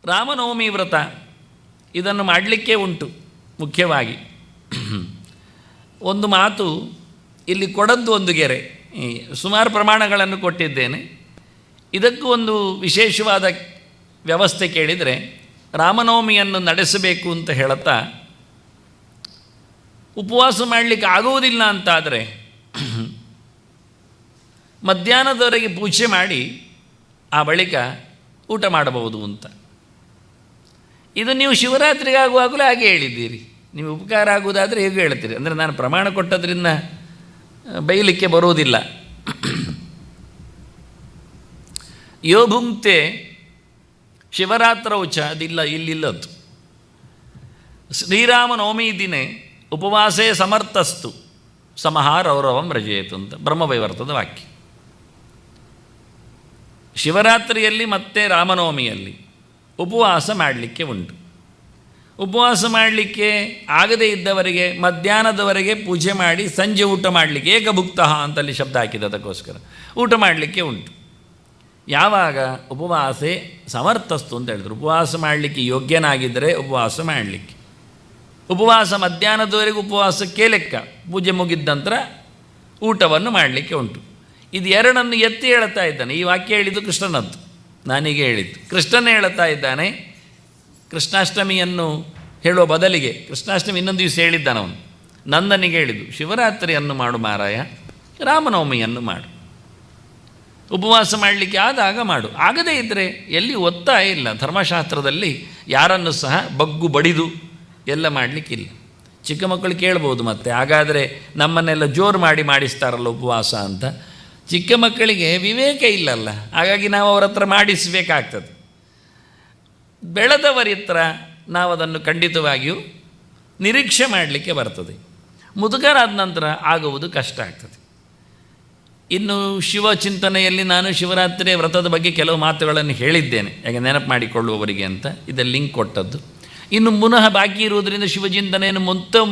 ರಾಮನವಮಿ ವ್ರತ ಇದನ್ನು ಮಾಡಲಿಕ್ಕೆ ಉಂಟು. ಮುಖ್ಯವಾಗಿ ಒಂದು ಮಾತು ಇಲ್ಲಿ ಕೊಡದ್ದು ಒಂದು ಗೆರೆ. ಸುಮಾರು ಪ್ರಮಾಣಗಳನ್ನು ಕೊಟ್ಟಿದ್ದೇನೆ. ಇದಕ್ಕೂ ಒಂದು ವಿಶೇಷವಾದ ವ್ಯವಸ್ಥೆ ಕೇಳಿದರೆ, ರಾಮನವಮಿಯನ್ನು ನಡೆಸಬೇಕು ಅಂತ ಹೇಳುತ್ತಾ ಉಪವಾಸ ಮಾಡಲಿಕ್ಕೆ ಆಗುವುದಿಲ್ಲ ಅಂತಾದರೆ ಮಧ್ಯಾಹ್ನದವರೆಗೆ ಪೂಜೆ ಮಾಡಿ ಆ ಬಳಿಕ ಊಟ ಮಾಡಬಹುದು ಅಂತ. ಇದು ನೀವು ಶಿವರಾತ್ರಿಗಾಗುವಾಗಲೂ ಹಾಗೆ ಹೇಳಿದ್ದೀರಿ. ನೀವು ಉಪಕಾರ ಆಗುವುದಾದರೆ ಹೇಗೆ ಹೇಳ್ತೀರಿ? ಅಂದರೆ ನಾನು ಪ್ರಮಾಣ ಕೊಟ್ಟದ್ರಿಂದ ಬೈಲಿಕ್ಕೆ ಬರುವುದಿಲ್ಲ. ಯೋ ಭುಂಕ್ತೆ ಶಿವರಾತ್ರೌಚ ಅದಿಲ್ಲ, ಇಲ್ಲಿಲ್ಲದ್ದು. ಶ್ರೀರಾಮನವಮಿ ದಿನೇ ಉಪವಾಸೇ ಸಮರ್ಥಸ್ತು ಸಮಹಾರೌರವಂ ರಜಯೇತು ಅಂತ ಬ್ರಹ್ಮವೈವರ್ತದ ವಾಕ್ಯ. ಶಿವರಾತ್ರಿಯಲ್ಲಿ ಮತ್ತು ರಾಮನವಮಿಯಲ್ಲಿ ಉಪವಾಸ ಮಾಡಲಿಕ್ಕೆ ಉಂಟು. ಉಪವಾಸ ಮಾಡಲಿಕ್ಕೆ ಆಗದೇ ಇದ್ದವರಿಗೆ ಮಧ್ಯಾಹ್ನದವರೆಗೆ ಪೂಜೆ ಮಾಡಿ ಸಂಜೆ ಊಟ ಮಾಡಲಿಕ್ಕೆ ಏಕಭುಕ್ತಃ ಅಂತಲ್ಲಿ ಶಬ್ದ ಹಾಕಿದೆ, ಅದಕ್ಕೋಸ್ಕರ ಊಟ ಮಾಡಲಿಕ್ಕೆ ಉಂಟು. ಯಾವಾಗ ಉಪವಾಸೆ ಸಮರ್ಥಸ್ತು ಅಂತ ಹೇಳಿದ್ರು, ಉಪವಾಸ ಮಾಡಲಿಕ್ಕೆ ಯೋಗ್ಯನಾಗಿದ್ದರೆ ಉಪವಾಸ ಮಾಡಲಿಕ್ಕೆ. ಉಪವಾಸ ಮಧ್ಯಾಹ್ನದವರೆಗೆ ಉಪವಾಸಕ್ಕೆ ಲೆಕ್ಕ, ಪೂಜೆ ಮುಗಿದ ನಂತರ ಊಟವನ್ನು ಮಾಡಲಿಕ್ಕೆ ಉಂಟು. ಇದು ಎರಡನ್ನು ಎತ್ತಿ ಹೇಳ್ತಾ ಇದ್ದಾನೆ. ಈ ವಾಕ್ಯ ಹೇಳಿದ್ದು ಕೃಷ್ಣನದ್ದು, ನಾನೀಗ ಹೇಳಿದ್ದು. ಕೃಷ್ಣನೇ ಹೇಳ್ತಾ ಇದ್ದಾನೆ. ಕೃಷ್ಣಾಷ್ಟಮಿಯನ್ನು ಹೇಳುವ ಬದಲಿಗೆ, ಕೃಷ್ಣಾಷ್ಟಮಿ ಇನ್ನೊಂದು ದಿವಸ ಹೇಳಿದ್ದಾನವನು, ನಂದನಿಗೆ ಹೇಳಿದ್ದು ಶಿವರಾತ್ರಿಯನ್ನು ಮಾಡು ಮಾರಾಯ, ರಾಮನವಮಿಯನ್ನು ಮಾಡು. ಉಪವಾಸ ಮಾಡಲಿಕ್ಕೆ ಆದಾಗ ಮಾಡು, ಆಗದೇ ಇದ್ದರೆ ಎಲ್ಲಿ ಒತ್ತಾಯ ಇಲ್ಲ. ಧರ್ಮಶಾಸ್ತ್ರದಲ್ಲಿ ಯಾರನ್ನು ಸಹ ಬಗ್ಗು ಬಡಿದು ಎಲ್ಲ ಮಾಡಲಿಕ್ಕಿಲ್ಲ. ಚಿಕ್ಕ ಮಕ್ಕಳು ಕೇಳ್ಬೋದು, ಮತ್ತೆ ಹಾಗಾದರೆ ನಮ್ಮನ್ನೆಲ್ಲ ಜೋರು ಮಾಡಿಸ್ತಾರಲ್ಲ ಉಪವಾಸ ಅಂತ. ಚಿಕ್ಕ ಮಕ್ಕಳಿಗೆ ವಿವೇಕ ಇಲ್ಲಲ್ಲ, ಹಾಗಾಗಿ ನಾವು ಅವರ ಹತ್ರ ಮಾಡಿಸಬೇಕಾಗ್ತದೆ. ಬೆಳೆದವರ ಹತ್ರ ನಾವು ಅದನ್ನು ಖಂಡಿತವಾಗಿಯೂ ನಿರೀಕ್ಷೆ ಮಾಡಲಿಕ್ಕೆ ಬರ್ತದೆ. ಮುದುಕರಾದ ನಂತರ ಆಗುವುದು ಕಷ್ಟ ಆಗ್ತದೆ. ಇನ್ನು ಶಿವಚಿಂತನೆಯಲ್ಲಿ ನಾನು ಶಿವರಾತ್ರಿ ವ್ರತದ ಬಗ್ಗೆ ಕೆಲವು ಮಾತುಗಳನ್ನು ಹೇಳಿದ್ದೇನೆ, ಯಾಕೆ ನೆನಪು ಮಾಡಿಕೊಳ್ಳುವವರಿಗೆ ಅಂತ. ಇದನ್ನು ಲಿಂಕ್ ಕೊಟ್ಟದ್ದು. ಇನ್ನು ಪುನಃ ಬಾಕಿ ಇರುವುದರಿಂದ ಶಿವಚಿಂತನೆಯನ್ನು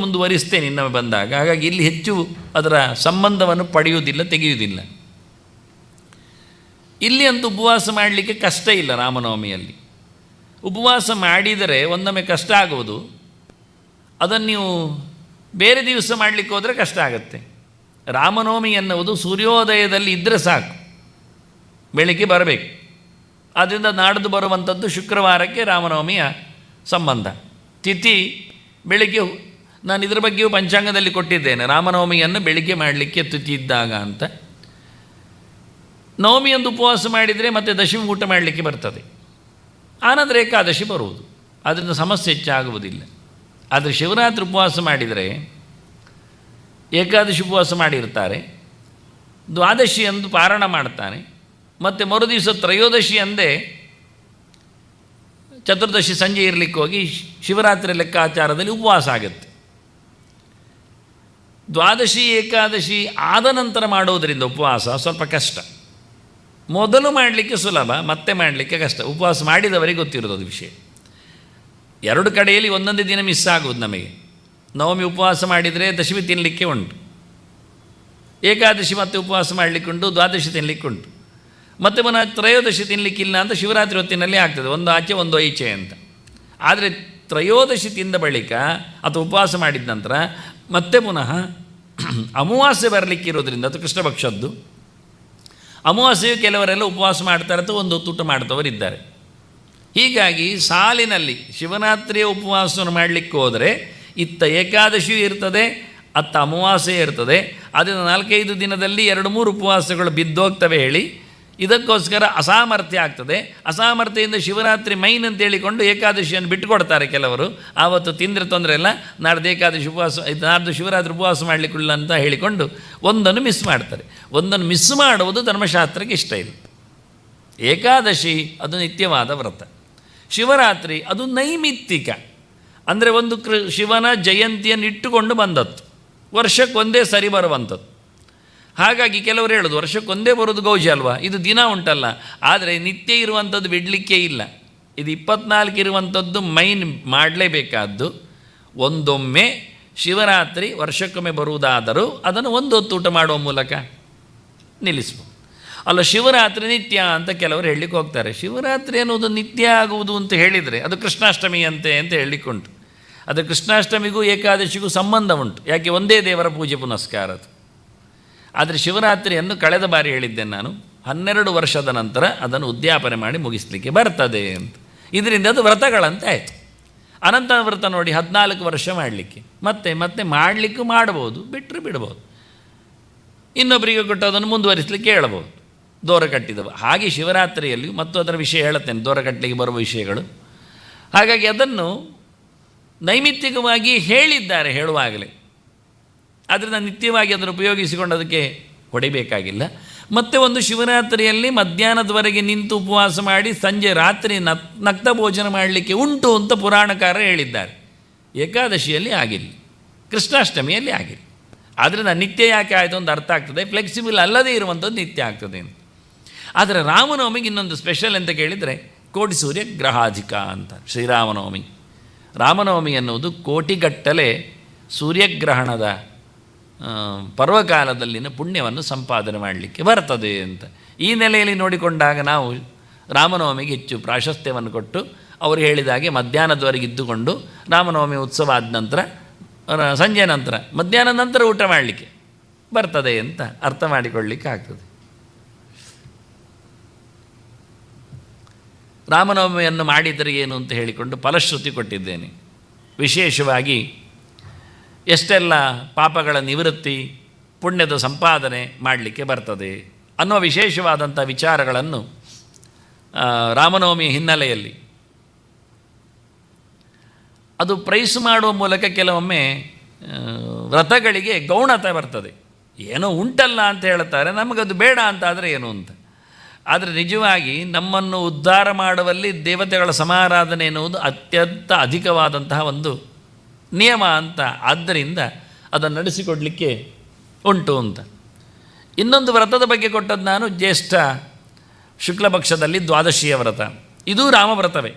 ಮುಂದುವರಿಸ್ತೇನೆ ಇನ್ನೊಮ್ಮೆ ಬಂದಾಗ. ಹಾಗಾಗಿ ಇಲ್ಲಿ ಹೆಚ್ಚು ಅದರ ಸಂಬಂಧವನ್ನು ಪಡೆಯುವುದಿಲ್ಲ, ತೆಗೆಯುವುದಿಲ್ಲ. ಇಲ್ಲಿ ಅಂತೂ ಉಪವಾಸ ಮಾಡಲಿಕ್ಕೆ ಕಷ್ಟ ಇಲ್ಲ. ರಾಮನವಮಿಯಲ್ಲಿ ಉಪವಾಸ ಮಾಡಿದರೆ ಒಂದೊಮ್ಮೆ ಕಷ್ಟ ಆಗುವುದು. ಅದನ್ನು ನೀವು ಬೇರೆ ದಿವಸ ಮಾಡಲಿಕ್ಕೆ ಹೋದರೆ ಕಷ್ಟ ಆಗುತ್ತೆ. ರಾಮನವಮಿ ಎನ್ನುವುದು ಸೂರ್ಯೋದಯದಲ್ಲಿ ಇದ್ದರೆ ಸಾಕು, ಬೆಳಗ್ಗೆ ಬರಬೇಕು. ಆದ್ದರಿಂದ ನಾಡ್ದು ಬರುವಂಥದ್ದು ಶುಕ್ರವಾರಕ್ಕೆ ರಾಮನವಮಿಯ ಸಂಬಂಧ. ತಿಥಿ ಬೆಳಿಗ್ಗೆ, ನಾನು ಇದರ ಬಗ್ಗೆಯೂ ಪಂಚಾಂಗದಲ್ಲಿ ಕೊಟ್ಟಿದ್ದೇನೆ. ರಾಮನವಮಿಯನ್ನು ಬೆಳಿಗ್ಗೆ ಮಾಡಲಿಕ್ಕೆ ತಿಥಿ ಇದ್ದಾಗ ಅಂತ. ನವಮಿಯೊಂದು ಉಪವಾಸ ಮಾಡಿದರೆ ಮತ್ತೆ ದಶಮಿ ಊಟ ಮಾಡಲಿಕ್ಕೆ ಬರ್ತದೆ. ಆನಂತರ ಏಕಾದಶಿ ಬರುವುದು, ಅದರಿಂದ ಸಮಸ್ಯೆ ಹೆಚ್ಚಾಗುವುದಿಲ್ಲ. ಆದರೆ ಶಿವರಾತ್ರಿ ಉಪವಾಸ ಮಾಡಿದರೆ, ಏಕಾದಶಿ ಉಪವಾಸ ಮಾಡಿರ್ತಾರೆ, ದ್ವಾದಶಿ ಎಂದು ಪಾರಾಯಣ ಮಾಡ್ತಾನೆ, ಮತ್ತು ಮರುದಿವಸ ತ್ರಯೋದಶಿ ಅಂದೇ ಚತುರ್ದಶಿ ಸಂಜೆ ಇರಲಿಕ್ಕೆ ಹೋಗಿ ಶಿವರಾತ್ರಿ ಲೆಕ್ಕಾಚಾರದಲ್ಲಿ ಉಪವಾಸ ಆಗುತ್ತೆ. ದ್ವಾದಶಿ ಏಕಾದಶಿ ಆದ ನಂತರ ಮಾಡೋದರಿಂದ ಉಪವಾಸ ಸ್ವಲ್ಪ ಕಷ್ಟ. ಮೊದಲು ಮಾಡಲಿಕ್ಕೆ ಸುಲಭ, ಮತ್ತೆ ಮಾಡಲಿಕ್ಕೆ ಕಷ್ಟ. ಉಪವಾಸ ಮಾಡಿದವರಿಗೆ ಗೊತ್ತಿರೋದು ಅದು ವಿಷಯ. ಎರಡು ಕಡೆಯಲ್ಲಿ ಒಂದೊಂದೇ ದಿನ ಮಿಸ್ ಆಗೋದು ನಮಗೆ. ನವಮಿ ಉಪವಾಸ ಮಾಡಿದರೆ ದಶಮಿ ತಿನ್ನಲಿಕ್ಕೆ ಉಂಟು, ಏಕಾದಶಿ ಮತ್ತೆ ಉಪವಾಸ ಮಾಡಲಿಕ್ಕೆ ಉಂಟು, ದ್ವಾದಶಿ ತಿನ್ನಲಿಕ್ಕೆ ಉಂಟು, ಮತ್ತು ಪುನಃ ತ್ರಯೋದಶಿ ತಿನ್ನಲಿಕ್ಕಿಲ್ಲ ಅಂತ ಶಿವರಾತ್ರಿ ಹೊತ್ತಿನಲ್ಲಿ ಆಗ್ತದೆ, ಒಂದು ಆಚೆ ಒಂದು ಈಚೆ ಅಂತ. ಆದರೆ ತ್ರಯೋದಶಿ ತಿಂದ ಬಳಿಕ ಅಥವಾ ಉಪವಾಸ ಮಾಡಿದ ನಂತರ ಮತ್ತೆ ಪುನಃ ಅಮಾವಾಸ್ಯೆ ಬರಲಿಕ್ಕಿರೋದ್ರಿಂದ, ಅದು ಕೃಷ್ಣ ಪಕ್ಷದ್ದು ಅಮಾವಾಸ್ಯೆಯು ಕೆಲವರೆಲ್ಲ ಉಪವಾಸ ಮಾಡ್ತಾರೆ ಅಥವಾ ಒಂದು ಹೊತ್ತು ಊಟ ಮಾಡ್ತವರಿದ್ದಾರೆ. ಹೀಗಾಗಿ ಸಾಲಿನಲ್ಲಿ ಶಿವರಾತ್ರಿಯ ಉಪವಾಸವನ್ನು ಮಾಡಲಿಕ್ಕೆ ಹೋದರೆ ಇತ್ತ ಏಕಾದಶಿಯೂ ಇರ್ತದೆ, ಅತ್ತ ಅಮಾವಾಸ್ಯೆ ಇರ್ತದೆ. ಅದರಿಂದ 4-5 ದಿನದಲ್ಲಿ 2-3 ಉಪವಾಸಗಳು ಬಿದ್ದೋಗ್ತವೆ ಹೇಳಿ ಇದಕ್ಕೋಸ್ಕರ ಅಸಾಮರ್ಥ್ಯ ಆಗ್ತದೆ. ಅಸಾಮರ್ಥ್ಯದಿಂದ ಶಿವರಾತ್ರಿ ಮೈನ್ ಅಂತ ಹೇಳಿಕೊಂಡು ಏಕಾದಶಿಯನ್ನು ಬಿಟ್ಟುಕೊಡ್ತಾರೆ ಕೆಲವರು. ಆವತ್ತು ತಿಂದರೆ ತೊಂದರೆ ಇಲ್ಲ, ನಾಡ್ದು ಏಕಾದಶಿ ಉಪವಾಸ, ನಾಡ್ದು ಶಿವರಾತ್ರಿ ಉಪವಾಸ ಮಾಡಲಿಕ್ಕಿಲ್ಲ ಅಂತ ಹೇಳಿಕೊಂಡು ಒಂದನ್ನು ಮಿಸ್ ಮಾಡ್ತಾರೆ. ಒಂದನ್ನು ಮಿಸ್ ಮಾಡುವುದು ಧರ್ಮಶಾಸ್ತ್ರಕ್ಕೆ ಇಷ್ಟ ಇಲ್ಲ. ಏಕಾದಶಿ ಅದು ನಿತ್ಯವಾದ ವ್ರತ, ಶಿವರಾತ್ರಿ ಅದು ನೈಮಿತ್ತಿಕ, ಅಂದರೆ ಒಂದು ಶಿವನ ಜಯಂತಿಯನ್ನು ಇಟ್ಟುಕೊಂಡು ಬಂದದ್ದು, ವರ್ಷಕ್ಕೊಂದೇ ಸರಿ ಬರುವಂಥದ್ದು. ಹಾಗಾಗಿ ಕೆಲವರು ಹೇಳೋದು ವರ್ಷಕ್ಕೊಂದೇ ಬರೋದು ಗೌಜಿ ಅಲ್ವಾ, ಇದು ದಿನ ಉಂಟಲ್ಲ. ಆದರೆ ನಿತ್ಯ ಇರುವಂಥದ್ದು ಬಿಡಲಿಕ್ಕೇ ಇಲ್ಲ. ಇದು 24 ಇರುವಂಥದ್ದು ಮೈನ್ ಮಾಡಲೇಬೇಕಾದ್ದು. ಒಂದೊಮ್ಮೆ ಶಿವರಾತ್ರಿ ವರ್ಷಕ್ಕೊಮ್ಮೆ ಬರುವುದಾದರೂ ಅದನ್ನು ಒಂದು ಹೊತ್ತು ಊಟ ಮಾಡುವ ಮೂಲಕ ನಿಲ್ಲಿಸ್ಬೋದು. ಅಲ್ಲ ಶಿವರಾತ್ರಿ ನಿತ್ಯ ಅಂತ ಕೆಲವರು ಹೇಳಲಿಕ್ಕೆ ಹೋಗ್ತಾರೆ. ಶಿವರಾತ್ರಿ ಅನ್ನೋದು ನಿತ್ಯ ಆಗುವುದು ಅಂತ ಹೇಳಿದರೆ ಅದು ಕೃಷ್ಣಾಷ್ಟಮಿ ಅಂತ ಹೇಳಲಿಕ್ಕುಂಟು. ಅದು ಕೃಷ್ಣಾಷ್ಟಮಿಗೂ ಏಕಾದಶಿಗೂ ಸಂಬಂಧ ಉಂಟು, ಯಾಕೆ ಒಂದೇ ದೇವರ ಪೂಜೆ ಪುನಸ್ಕಾರ ಅದು. ಆದರೆ ಶಿವರಾತ್ರಿಯನ್ನು ಕಳೆದ ಬಾರಿ ಹೇಳಿದ್ದೇನೆ ನಾನು, 12 ವರ್ಷದ ನಂತರ ಅದನ್ನು ಉದ್ಯಾಪನೆ ಮಾಡಿ ಮುಗಿಸಲಿಕ್ಕೆ ಬರ್ತದೆ ಅಂತ. ಇದರಿಂದ ಅದು ವ್ರತಗಳಂತೆ ಆಯಿತು. ಅನಂತ ವ್ರತ ನೋಡಿ 14 ವರ್ಷ ಮಾಡಲಿಕ್ಕೆ, ಮತ್ತೆ ಮಾಡಲಿಕ್ಕೂ ಮಾಡ್ಬೋದು, ಬಿಟ್ಟರೆ ಬಿಡ್ಬೋದು, ಇನ್ನೊಬ್ಬರಿಗೆ ಕೊಟ್ಟು ಅದನ್ನು ಮುಂದುವರಿಸಲಿಕ್ಕೆ ಹೇಳ್ಬೋದು ದೋರ ಕಟ್ಟಿದವ. ಹಾಗೆ ಶಿವರಾತ್ರಿಯಲ್ಲಿ ಮತ್ತು ಅದರ ವಿಷಯ ಹೇಳುತ್ತೇನೆ, ದೋರ ಕಟ್ಟಲಿಕ್ಕೆ ಬರುವ ವಿಷಯಗಳು. ಹಾಗಾಗಿ ಅದನ್ನು ನೈಮಿತ್ತಿಕವಾಗಿ ಹೇಳಿದ್ದಾರೆ ಹೇಳುವಾಗಲೇ, ಆದ್ದರಿಂದ ನಿತ್ಯವಾಗಿ ಅದನ್ನು ಉಪಯೋಗಿಸಿಕೊಂಡು ಅದಕ್ಕೆ ಹೊಡಿಬೇಕಾಗಿಲ್ಲ. ಮತ್ತು ಒಂದು ಶಿವರಾತ್ರಿಯಲ್ಲಿ ಮಧ್ಯಾಹ್ನದವರೆಗೆ ನಿಂತು ಉಪವಾಸ ಮಾಡಿ ಸಂಜೆ ರಾತ್ರಿ ನಕ್ತ ಭೋಜನ ಮಾಡಲಿಕ್ಕೆ ಉಂಟು ಅಂತ ಪುರಾಣಕಾರ ಹೇಳಿದ್ದಾರೆ. ಏಕಾದಶಿಯಲ್ಲಿ ಆಗಿಲ್ಲ, ಕೃಷ್ಣಾಷ್ಟಮಿಯಲ್ಲಿ ಆಗಿಲ್ಲ. ಆದ್ದರಿಂದ ನಿತ್ಯ ಯಾಕೆ ಆಯಿತು ಅಂತ ಅರ್ಥ ಆಗ್ತದೆ, ಫ್ಲೆಕ್ಸಿಬಲ್ ಅಲ್ಲದೇ ಇರುವಂಥದ್ದು ನಿತ್ಯ ಆಗ್ತದೆ ಅಂತ. ಆದರೆ ರಾಮನವಮಿಗೆ ಇನ್ನೊಂದು ಸ್ಪೆಷಲ್ ಅಂತ ಕೇಳಿದರೆ ಕೋಟಿ ಸೂರ್ಯ ಗ್ರಹಾಧಿಕ ಅಂತ ಶ್ರೀರಾಮನವಮಿ. ರಾಮನವಮಿ ಎನ್ನುವುದು ಕೋಟಿಗಟ್ಟಲೆ ಸೂರ್ಯಗ್ರಹಣದ ಪರ್ವಕಾಲದಲ್ಲಿನ ಪುಣ್ಯವನ್ನು ಸಂಪಾದನೆ ಮಾಡಲಿಕ್ಕೆ ಬರ್ತದೆ ಅಂತ. ಈ ನೆಲೆಯಲ್ಲಿ ನೋಡಿಕೊಂಡಾಗ ನಾವು ರಾಮನವಮಿಗೆ ಹೆಚ್ಚು ಪ್ರಾಶಸ್ತ್ಯವನ್ನು ಕೊಟ್ಟು ಅವರು ಹೇಳಿದಾಗೆ ಮಧ್ಯಾಹ್ನದವರೆಗೆ ಇದ್ದುಕೊಂಡು ರಾಮನವಮಿ ಉತ್ಸವ ಆದ ನಂತರ ಸಂಜೆ ನಂತರ ಮಧ್ಯಾಹ್ನದ ನಂತರ ಊಟ ಮಾಡಲಿಕ್ಕೆ ಬರ್ತದೆ ಅಂತ ಅರ್ಥ ಮಾಡಿಕೊಳ್ಳಲಿಕ್ಕೆ ಆಗ್ತದೆ. ರಾಮನವಮಿಯನ್ನು ಮಾಡಿದರೆ ಏನು ಅಂತ ಹೇಳಿಕೊಂಡು ಫಲಶ್ರುತಿ ಕೊಟ್ಟಿದ್ದೇನೆ. ವಿಶೇಷವಾಗಿ ಎಷ್ಟೆಲ್ಲ ಪಾಪಗಳ ನಿವೃತ್ತಿ, ಪುಣ್ಯದ ಸಂಪಾದನೆ ಮಾಡಲಿಕ್ಕೆ ಬರ್ತದೆ ಅನ್ನೋ ವಿಶೇಷವಾದಂಥ ವಿಚಾರಗಳನ್ನು ರಾಮನವಮಿಯ ಹಿನ್ನೆಲೆಯಲ್ಲಿ ಅದು ಪ್ರೈಸ್ ಮಾಡುವ ಮೂಲಕ ಕೆಲವೊಮ್ಮೆ ವ್ರತಗಳಿಗೆ ಗೌಣತೆ ಬರ್ತದೆ. ಏನೋ ಉಂಟಲ್ಲ ಅಂತ ಹೇಳ್ತಾರೆ, ನಮಗದು ಬೇಡ ಅಂತಾದರೆ ಏನು ಅಂತ. ಆದರೆ ನಿಜವಾಗಿ ನಮ್ಮನ್ನು ಉದ್ಧಾರ ಮಾಡುವಲ್ಲಿ ದೇವತೆಗಳ ಸಮಾರಾಧನೆ ಎನ್ನುವುದು ಅತ್ಯಂತ ಅಧಿಕವಾದಂತಹ ಒಂದು ನಿಯಮ ಅಂತ. ಆದ್ದರಿಂದ ಅದನ್ನು ನಡೆಸಿಕೊಡಲಿಕ್ಕೆ ಉಂಟು ಅಂತ. ಇನ್ನೊಂದು ವ್ರತದ ಬಗ್ಗೆ ಕೊಟ್ಟದ್ದು ನಾನು ಜ್ಯೇಷ್ಠ ಶುಕ್ಲ ಪಕ್ಷದಲ್ಲಿ ದ್ವಾದಶಿಯ ವ್ರತ. ಇದೂ ರಾಮವ್ರತವೇ.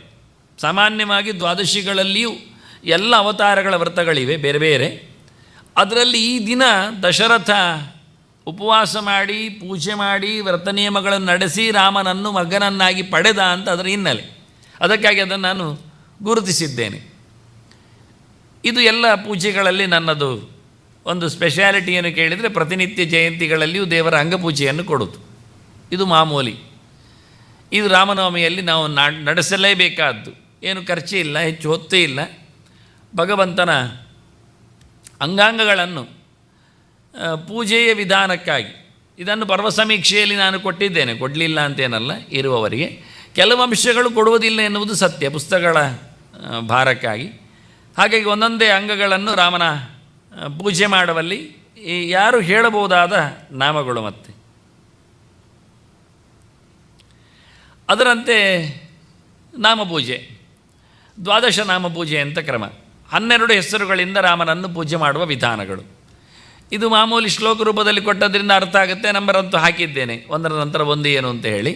ಸಾಮಾನ್ಯವಾಗಿ ದ್ವಾದಶಿಗಳಲ್ಲಿಯೂ ಎಲ್ಲ ಅವತಾರಗಳ ವ್ರತಗಳಿವೆ ಬೇರೆ ಬೇರೆ. ಅದರಲ್ಲಿ ಈ ದಿನ ದಶರಥ ಉಪವಾಸ ಮಾಡಿ ಪೂಜೆ ಮಾಡಿ ವ್ರತ ನಿಯಮಗಳನ್ನು ನಡೆಸಿ ರಾಮನನ್ನು ಮಗನನ್ನಾಗಿ ಪಡೆದ ಅಂತ ಅದರ ಹಿನ್ನೆಲೆ. ಅದಕ್ಕಾಗಿ ಅದನ್ನು ನಾನು ಗುರುತಿಸಿದ್ದೇನೆ. ಇದು ಎಲ್ಲ ಪೂಜೆಗಳಲ್ಲಿ ನನ್ನದು ಒಂದು ಸ್ಪೆಷಾಲಿಟಿಯನ್ನು ಕೇಳಿದರೆ ಪ್ರತಿನಿತ್ಯ ಜಯಂತಿಗಳಲ್ಲಿಯೂ ದೇವರ ಅಂಗಪೂಜೆಯನ್ನು ಕೊಡೋದು, ಇದು ಮಾಮೂಲಿ. ಇದು ರಾಮನವಮಿಯಲ್ಲಿ ನಾವು ನಡೆಸಲೇಬೇಕಾದ್ದು. ಏನು ಖರ್ಚೇ ಇಲ್ಲ, ಹೆಚ್ಚು ಹೊತ್ತೇ ಇಲ್ಲ. ಭಗವಂತನ ಅಂಗಾಂಗಗಳನ್ನು ಪೂಜೆಯ ವಿಧಾನಕ್ಕಾಗಿ ಇದನ್ನು ಪರ್ವ ಸಮೀಕ್ಷೆಯಲ್ಲಿ ನಾನು ಕೊಟ್ಟಿದ್ದೇನೆ, ಕೊಡಲಿಲ್ಲ ಅಂತೇನಲ್ಲ. ಇರುವವರಿಗೆ ಕೆಲವು ಅಂಶಗಳು ಕೊಡುವುದಿಲ್ಲ ಎನ್ನುವುದು ಸತ್ಯ, ಪುಸ್ತಕಗಳ ಭಾರಕ್ಕಾಗಿ. ಹಾಗಾಗಿ ಒಂದೊಂದೇ ಅಂಗಗಳನ್ನು ರಾಮನ ಪೂಜೆ ಮಾಡುವಲ್ಲಿ ಯಾರು ಹೇಳಬಹುದಾದ ನಾಮಗಳು. ಮತ್ತು ಅದರಂತೆ ನಾಮಪೂಜೆ, ದ್ವಾದಶ ನಾಮಪೂಜೆ ಅಂತ ಕ್ರಮ. 12 ಹೆಸರುಗಳಿಂದ ರಾಮನನ್ನು ಪೂಜೆ ಮಾಡುವ ವಿಧಾನಗಳು. ಇದು ಮಾಮೂಲಿ ಶ್ಲೋಕ ರೂಪದಲ್ಲಿ ಕೊಟ್ಟದ್ರಿಂದ ಅರ್ಥ ಆಗುತ್ತೆ. ನಂಬರ್ ಅಂತೂ ಹಾಕಿದ್ದೇನೆ, ಒಂದರ ನಂತರ ಒಂದು ಏನು ಅಂತ ಹೇಳಿ.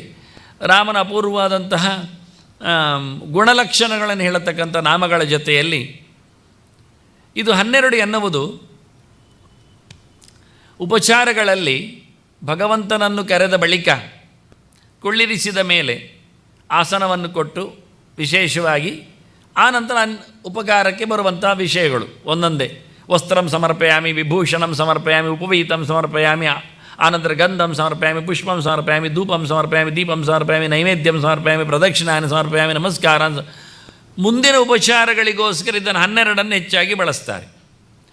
ರಾಮನ ಅಪೂರ್ವವಾದಂತಹ ಗುಣಲಕ್ಷಣಗಳನ್ನು ಹೇಳತಕ್ಕಂಥ ನಾಮಗಳ ಜೊತೆಯಲ್ಲಿ ಇದು 12 ಎನ್ನುವುದು ಉಪಚಾರಗಳಲ್ಲಿ ಭಗವಂತನನ್ನು ಕರೆದ ಬಳಿಕ ಕುಳ್ಳಿರಿಸಿದ ಮೇಲೆ ಆಸನವನ್ನು ಕೊಟ್ಟು ವಿಶೇಷವಾಗಿ ಆನಂತರ ಉಪಕಾರಕ್ಕೆ ಬರುವಂಥ ವಿಷಯಗಳು ಒಂದೊಂದೇ. ವಸ್ತ್ರಂ ಸಮರ್ಪಯಾಮಿ, ವಿಭೂಷಣಂ ಸಮರ್ಪಯಾಮಿ, ಉಪವೀತಂ ಸಮರ್ಪಯಾಮಿ, ಆನಂತರ ಗಂಧಂ ಸಮರ್ಪಯಾಮಿ, ಪುಷ್ಪಂ ಸಮರ್ಪಯಾಮಿ, ಧೂಪಂ ಸಮರ್ಪಯಾಮಿ, ದೀಪಂ ಸಮರ್ಪಯಾಮಿ, ನೈವೇದ್ಯಂ ಸಮರ್ಪಯಾಮಿ, ಪ್ರದಕ್ಷಿಣಾನಿ ಸಮರ್ಪಯಾಮಿ, ನಮಸ್ಕಾರ. ಮುಂದಿನ ಉಪಚಾರಗಳಿಗೋಸ್ಕರ ಇದನ್ನು 12 ಹೆಚ್ಚಾಗಿ ಬಳಸ್ತಾರೆ.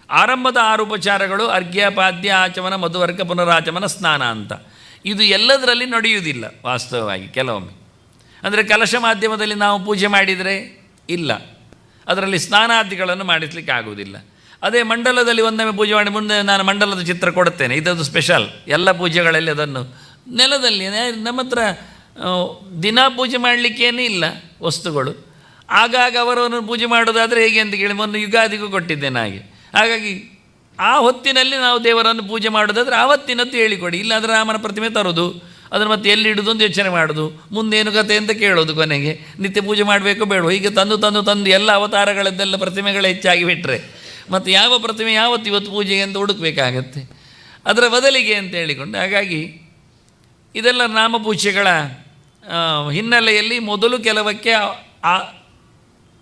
ಆರಂಭದ 6 ಉಪಚಾರಗಳು ಅರ್ಘ್ಯ, ಪಾದ್ಯ, ಆಚಮನ, ಮಧುವರ್ಕ, ಪುನರಾಚಮನ, ಸ್ನಾನ ಅಂತ. ಇದು ಎಲ್ಲದರಲ್ಲಿ ನಡೆಯುವುದಿಲ್ಲ ವಾಸ್ತವವಾಗಿ. ಕೆಲವೊಮ್ಮೆ ಅಂದರೆ ಕಲಶ ಮಾಧ್ಯಮದಲ್ಲಿ ನಾವು ಪೂಜೆ ಮಾಡಿದರೆ ಇಲ್ಲ, ಅದರಲ್ಲಿ ಸ್ನಾನಾದಿಗಳನ್ನು ಮಾಡಿಸ್ಲಿಕ್ಕೆ ಆಗುವುದಿಲ್ಲ. ಅದೇ ಮಂಡಲದಲ್ಲಿ ಒಂದೊಮ್ಮೆ ಪೂಜೆ ಮಾಡಿ ಮುಂದೆ ನಾನು ಮಂಡಲದ ಚಿತ್ರ ಕೊಡುತ್ತೇನೆ, ಇದದು ಸ್ಪೆಷಲ್. ಎಲ್ಲ ಪೂಜೆಗಳಲ್ಲಿ ಅದನ್ನು ನೆಲದಲ್ಲಿ ನಮ್ಮ ಹತ್ರ ದಿನ ಪೂಜೆ ಮಾಡಲಿಕ್ಕೇನೇ ಇಲ್ಲ ವಸ್ತುಗಳು. ಆಗಾಗ ಅವರನ್ನು ಪೂಜೆ ಮಾಡೋದಾದರೆ ಹೇಗೆ ಅಂತ ಕೇಳಿ ಮೊನ್ನೆ ಯುಗಾದಿಗೂ ಕೊಟ್ಟಿದ್ದೇನೆ ಹಾಗೆ. ಹಾಗಾಗಿ ಆ ಹೊತ್ತಿನಲ್ಲಿ ನಾವು ದೇವರನ್ನು ಪೂಜೆ ಮಾಡೋದಾದರೆ ಆವತ್ತಿನದ್ದು ಹೇಳಿಕೊಡಿ. ಇಲ್ಲಾಂದರೆ ರಾಮನ ಪ್ರತಿಮೆ ತರೋದು, ಅದನ್ನು ಮತ್ತೆ ಎಲ್ಲಿ ಇಡೋದು ಅಂತ ಯೋಚನೆ ಮಾಡೋದು, ಮುಂದೇನು ಕತೆ ಅಂತ ಕೇಳೋದು, ಕೊನೆಗೆ ನಿತ್ಯ ಪೂಜೆ ಮಾಡಬೇಕೋ ಬೇಡೋ ಹೀಗೆ ತಂದು ಎಲ್ಲ ಅವತಾರಗಳದ್ದೆಲ್ಲ ಪ್ರತಿಮೆಗಳು ಹೆಚ್ಚಾಗಿ ಬಿಟ್ಟರೆ ಮತ್ತು ಯಾವ ಪ್ರತಿಮೆ ಯಾವತ್ತು ಇವತ್ತು ಪೂಜೆಗೆ ಅಂತ ಹುಡುಕಬೇಕಾಗತ್ತೆ ಅದರ ಬದಲಿಗೆ ಅಂತ ಹೇಳಿಕೊಂಡು. ಹಾಗಾಗಿ ಇದೆಲ್ಲ ನಾಮಪೂಜೆಗಳ ಹಿನ್ನೆಲೆಯಲ್ಲಿ ಮೊದಲು ಕೆಲವಕ್ಕೆ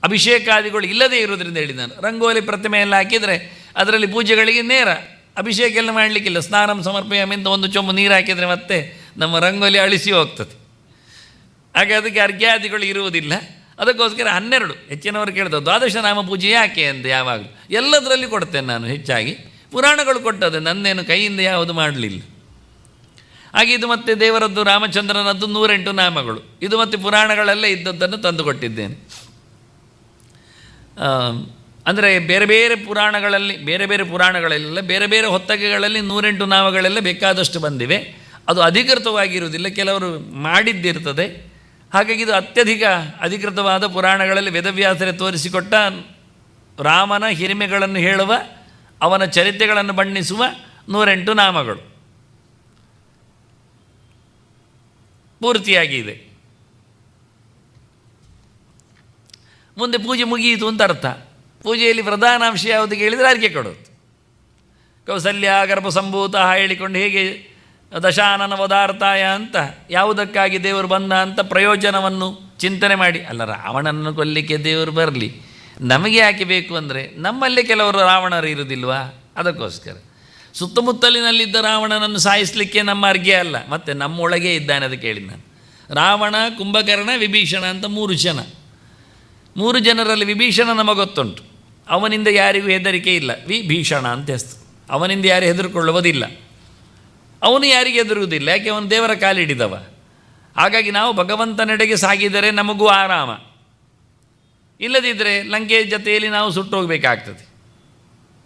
ಅಭಿಷೇಕಾದಿಗಳು ಇಲ್ಲದೇ ಇರೋದ್ರಿಂದ ಹೇಳಿ ನಾನು ರಂಗೋಲಿ ಪ್ರತಿಮೆ ಎಲ್ಲ ಹಾಕಿದರೆ ಅದರಲ್ಲಿ ಪೂಜೆಗಳಿಗೆ ನೇರ ಅಭಿಷೇಕ ಎಲ್ಲ ಮಾಡಲಿಕ್ಕಿಲ್ಲ. ಸ್ನಾನಂ ಸಮರ್ಪಯಾಮಿ ಅಂತ ಒಂದು ಚೊಂಬು ನೀರು ಹಾಕಿದರೆ ಮತ್ತೆ ನಮ್ಮ ರಂಗೋಲಿ ಅಳಿಸಿ ಹೋಗ್ತದೆ. ಹಾಗೆ ಅದಕ್ಕೆ ಅರ್ಘ್ಯಾದಿಗಳು ಇರುವುದಿಲ್ಲ. ಅದಕ್ಕೋಸ್ಕರ 12 ಹೆಚ್ಚಿನವರು ಕೇಳ್ತಾರೆ ದ್ವಾದಶ ನಾಮ ಪೂಜೆ ಯಾಕೆ ಅಂತ. ಯಾವಾಗಲೂ ಎಲ್ಲದರಲ್ಲಿ ಕೊಡ್ತೇನೆ ನಾನು, ಹೆಚ್ಚಾಗಿ ಪುರಾಣಗಳು ಕೊಟ್ಟದ್ದು, ನನ್ನೇನು ಕೈಯಿಂದ ಯಾವುದು ಮಾಡಲಿಲ್ಲ. ಹಾಗೆ ಇದು ಮತ್ತು ದೇವರದ್ದು ರಾಮಚಂದ್ರನದ್ದು 108 ನಾಮಗಳು, ಇದು ಮತ್ತು ಪುರಾಣಗಳಲ್ಲೇ ಇದ್ದದ್ದನ್ನು ತಂದುಕೊಟ್ಟಿದ್ದೇನೆ. ಅಂದರೆ ಬೇರೆ ಬೇರೆ ಪುರಾಣಗಳಲ್ಲೆಲ್ಲ ಬೇರೆ ಬೇರೆ ಹೊತ್ತಗೆಗಳಲ್ಲಿ 108 ನಾಮಗಳೆಲ್ಲ ಬೇಕಾದಷ್ಟು ಬಂದಿವೆ. ಅದು ಅಧಿಕೃತವಾಗಿರುವುದಿಲ್ಲ, ಕೆಲವರು ಮಾಡಿದ್ದಿರ್ತದೆ. ಹಾಗಾಗಿ ಇದು ಅತ್ಯಧಿಕ ಅಧಿಕೃತವಾದ ಪುರಾಣಗಳಲ್ಲಿ ವೇದವ್ಯಾಸರೇ ತೋರಿಸಿಕೊಟ್ಟ ರಾಮನ ಹಿರಿಮೆಗಳನ್ನು ಹೇಳುವ, ಅವನ ಚರಿತ್ರೆಗಳನ್ನು ಬಣ್ಣಿಸುವ 108 ನಾಮಗಳು ಪೂರ್ತಿಯಾಗಿದೆ. ಮುಂದೆ ಪೂಜೆ ಮುಗಿಯಿತು ಅಂತ ಅರ್ಥ. ಪೂಜೆಯಲ್ಲಿ ಪ್ರಧಾನಾಂಶ ಯಾವುದು ಕೇಳಿದರೆ ಅರ್ಘ್ಯ ಕೊಡೋದು. ಕೌಸಲ್ಯ ಗರ್ಭಸಂಭೂತ ಹೇಳಿಕೊಂಡು ಹೇಗೆ ದಶಾನನ ವದಾರ್ಥಾಯ ಅಂತ ಯಾವುದಕ್ಕಾಗಿ ದೇವರು ಬಂದ ಅಂತ ಪ್ರಯೋಜನವನ್ನು ಚಿಂತನೆ ಮಾಡಿ, ಅಲ್ಲ ರಾವಣನನ್ನು ಕೊಲ್ಲಿಕ್ಕೆ ದೇವರು ಬರಲಿ, ನಮಗೆ ಯಾಕೆ ಬೇಕು ಅಂದರೆ ನಮ್ಮಲ್ಲೇ ಕೆಲವರು ರಾವಣರು ಇರುವುದಿಲ್ವಾ, ಅದಕ್ಕೋಸ್ಕರ ಸುತ್ತಮುತ್ತಲಿನಲ್ಲಿದ್ದ ರಾವಣನನ್ನು ಸಾಯಿಸಲಿಕ್ಕೆ ನಮ್ಮ ಅರ್ಘ್ಯ ಅಲ್ಲ, ಮತ್ತು ನಮ್ಮೊಳಗೆ ಇದ್ದಾನೆ. ಅದಕ್ಕೆ ಹೇಳಿ ನಾನು ರಾವಣ, ಕುಂಭಕರ್ಣ, ವಿಭೀಷಣ ಅಂತ 3 ಜನ. 3 ಜನರಲ್ಲಿ ವಿಭೀಷಣ ನಮಗೆ ಗೊತ್ತುಂಟು, ಅವನಿಂದ ಯಾರಿಗೂ ಹೆದರಿಕೆ ಇಲ್ಲ, ವಿಭೀಷಣ ಅಂತ ಹೆಸರು. ಅವನಿಂದ ಯಾರು ಹೆದರಿಕೊಳ್ಳುವುದಿಲ್ಲ, ಅವನು ಯಾರಿಗೆ ಹೆದರುವುದಿಲ್ಲ, ಯಾಕೆ ಅವನು ದೇವರ ಕಾಲಿಡಿದವ. ಹಾಗಾಗಿ ನಾವು ಭಗವಂತನೆಡೆಗೆ ಸಾಗಿದರೆ ನಮಗೂ ಆರಾಮ, ಇಲ್ಲದಿದ್ದರೆ ಲಂಕೆ ಜೊತೆಯಲ್ಲಿ ನಾವು ಸುಟ್ಟೋಗಬೇಕಾಗ್ತದೆ.